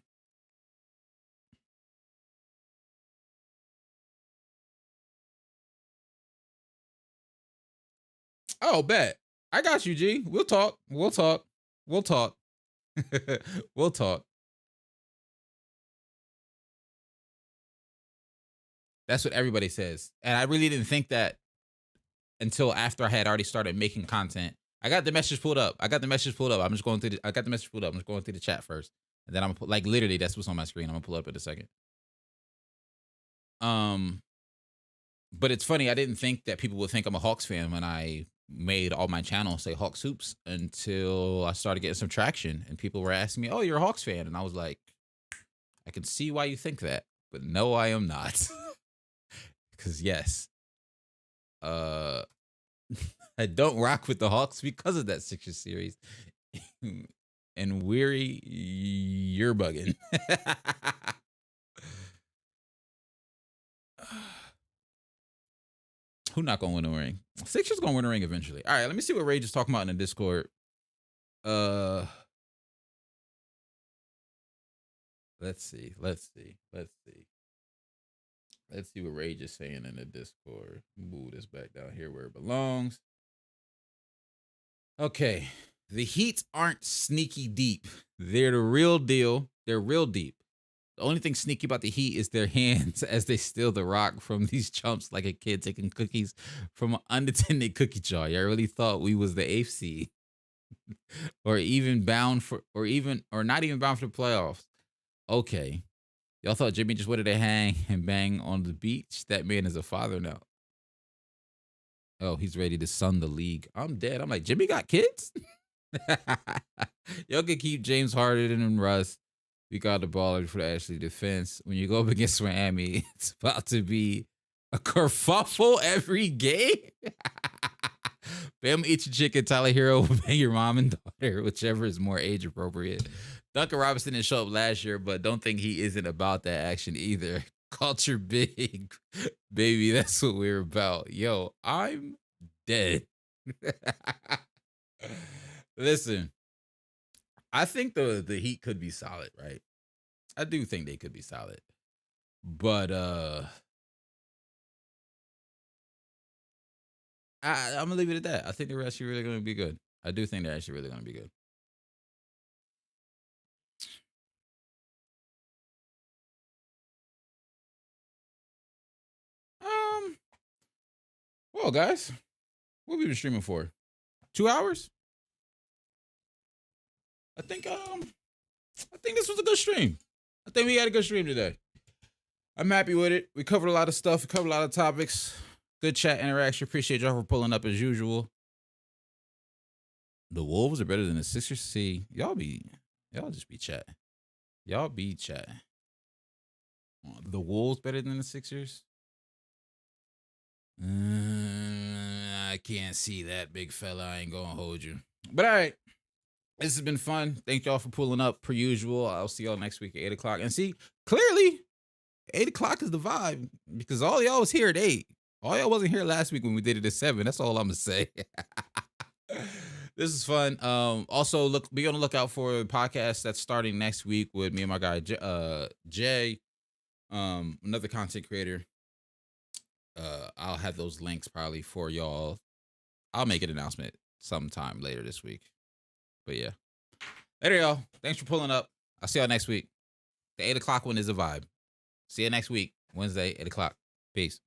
Oh, bet. I got you, G. We'll talk. We'll talk. We'll talk. We'll talk. That's what everybody says. And I really didn't think that until after I had already started making content. I got the message pulled up. I'm just going through I got the message pulled up. I'm just going through the chat first. And then I'm like, literally, that's what's on my screen. I'm gonna pull it up in a second. But it's funny, I didn't think that people would think I'm a Hawks fan when I made all my channels say Hawks Hoops until I started getting some traction and people were asking me, oh, you're a Hawks fan. And I was like, I can see why you think that, but no, I am not. Because yes, I don't rock with the Hawks because of that Sixers series. And Weary, you're bugging. Who not gonna win a ring? Sixers gonna win a ring eventually. All right, let me see what Rage is talking about in the Discord. Let's see what Rage is saying in the Discord. Move this back down here where it belongs. Okay, the Heat aren't sneaky deep. They're the real deal. They're real deep. The only thing sneaky about the Heat is their hands as they steal the rock from these chumps like a kid taking cookies from an unattended cookie jar. Y'all really thought we was the eighth seed, or not even bound for the playoffs. Okay, y'all thought Jimmy just wanted to hang and bang on the beach. That man is a father now. Oh, he's ready to sun the league. I'm dead. I'm like, Jimmy got kids? Y'all can keep James Harden and Russ. We got the baller for the Ashley defense. When you go up against Miami, it's about to be a kerfuffle every game. Bam, eat your chicken. Tyler Hero will bang your mom and daughter, whichever is more age appropriate. Duncan Robinson didn't show up last year, but don't think he isn't about that action either. Culture big, baby. That's what we're about. Yo, I'm dead. Listen, I think the Heat could be solid, right? I do think they could be solid. But I'm gonna leave it at that. I think they're actually really gonna be good. I do think they're actually really gonna be good. Um, well, guys, what we been streaming for? 2 hours? I think this was a good stream. I think we had a good stream today. I'm happy with it. We covered a lot of stuff. We covered a lot of topics. Good chat interaction. Appreciate y'all for pulling up as usual. The Wolves are better than the Sixers. See, y'all just be chat. Y'all be chat. The Wolves better than the Sixers? I can't see that, big fella. I ain't gonna hold you. But all right. This has been fun. Thank y'all for pulling up per usual. I'll see y'all next week at 8 o'clock. And see, clearly, 8 o'clock is the vibe because all y'all was here at 8. All y'all wasn't here last week when we did it at 7. That's all I'm gonna say. This is fun. Also, be on the lookout for a podcast that's starting next week with me and my guy Jay, another content creator. I'll have those links probably for y'all. I'll make an announcement sometime later this week. But yeah. Later, y'all. Thanks for pulling up. I'll see y'all next week. The 8 o'clock one is a vibe. See you next week, Wednesday, 8 o'clock. Peace.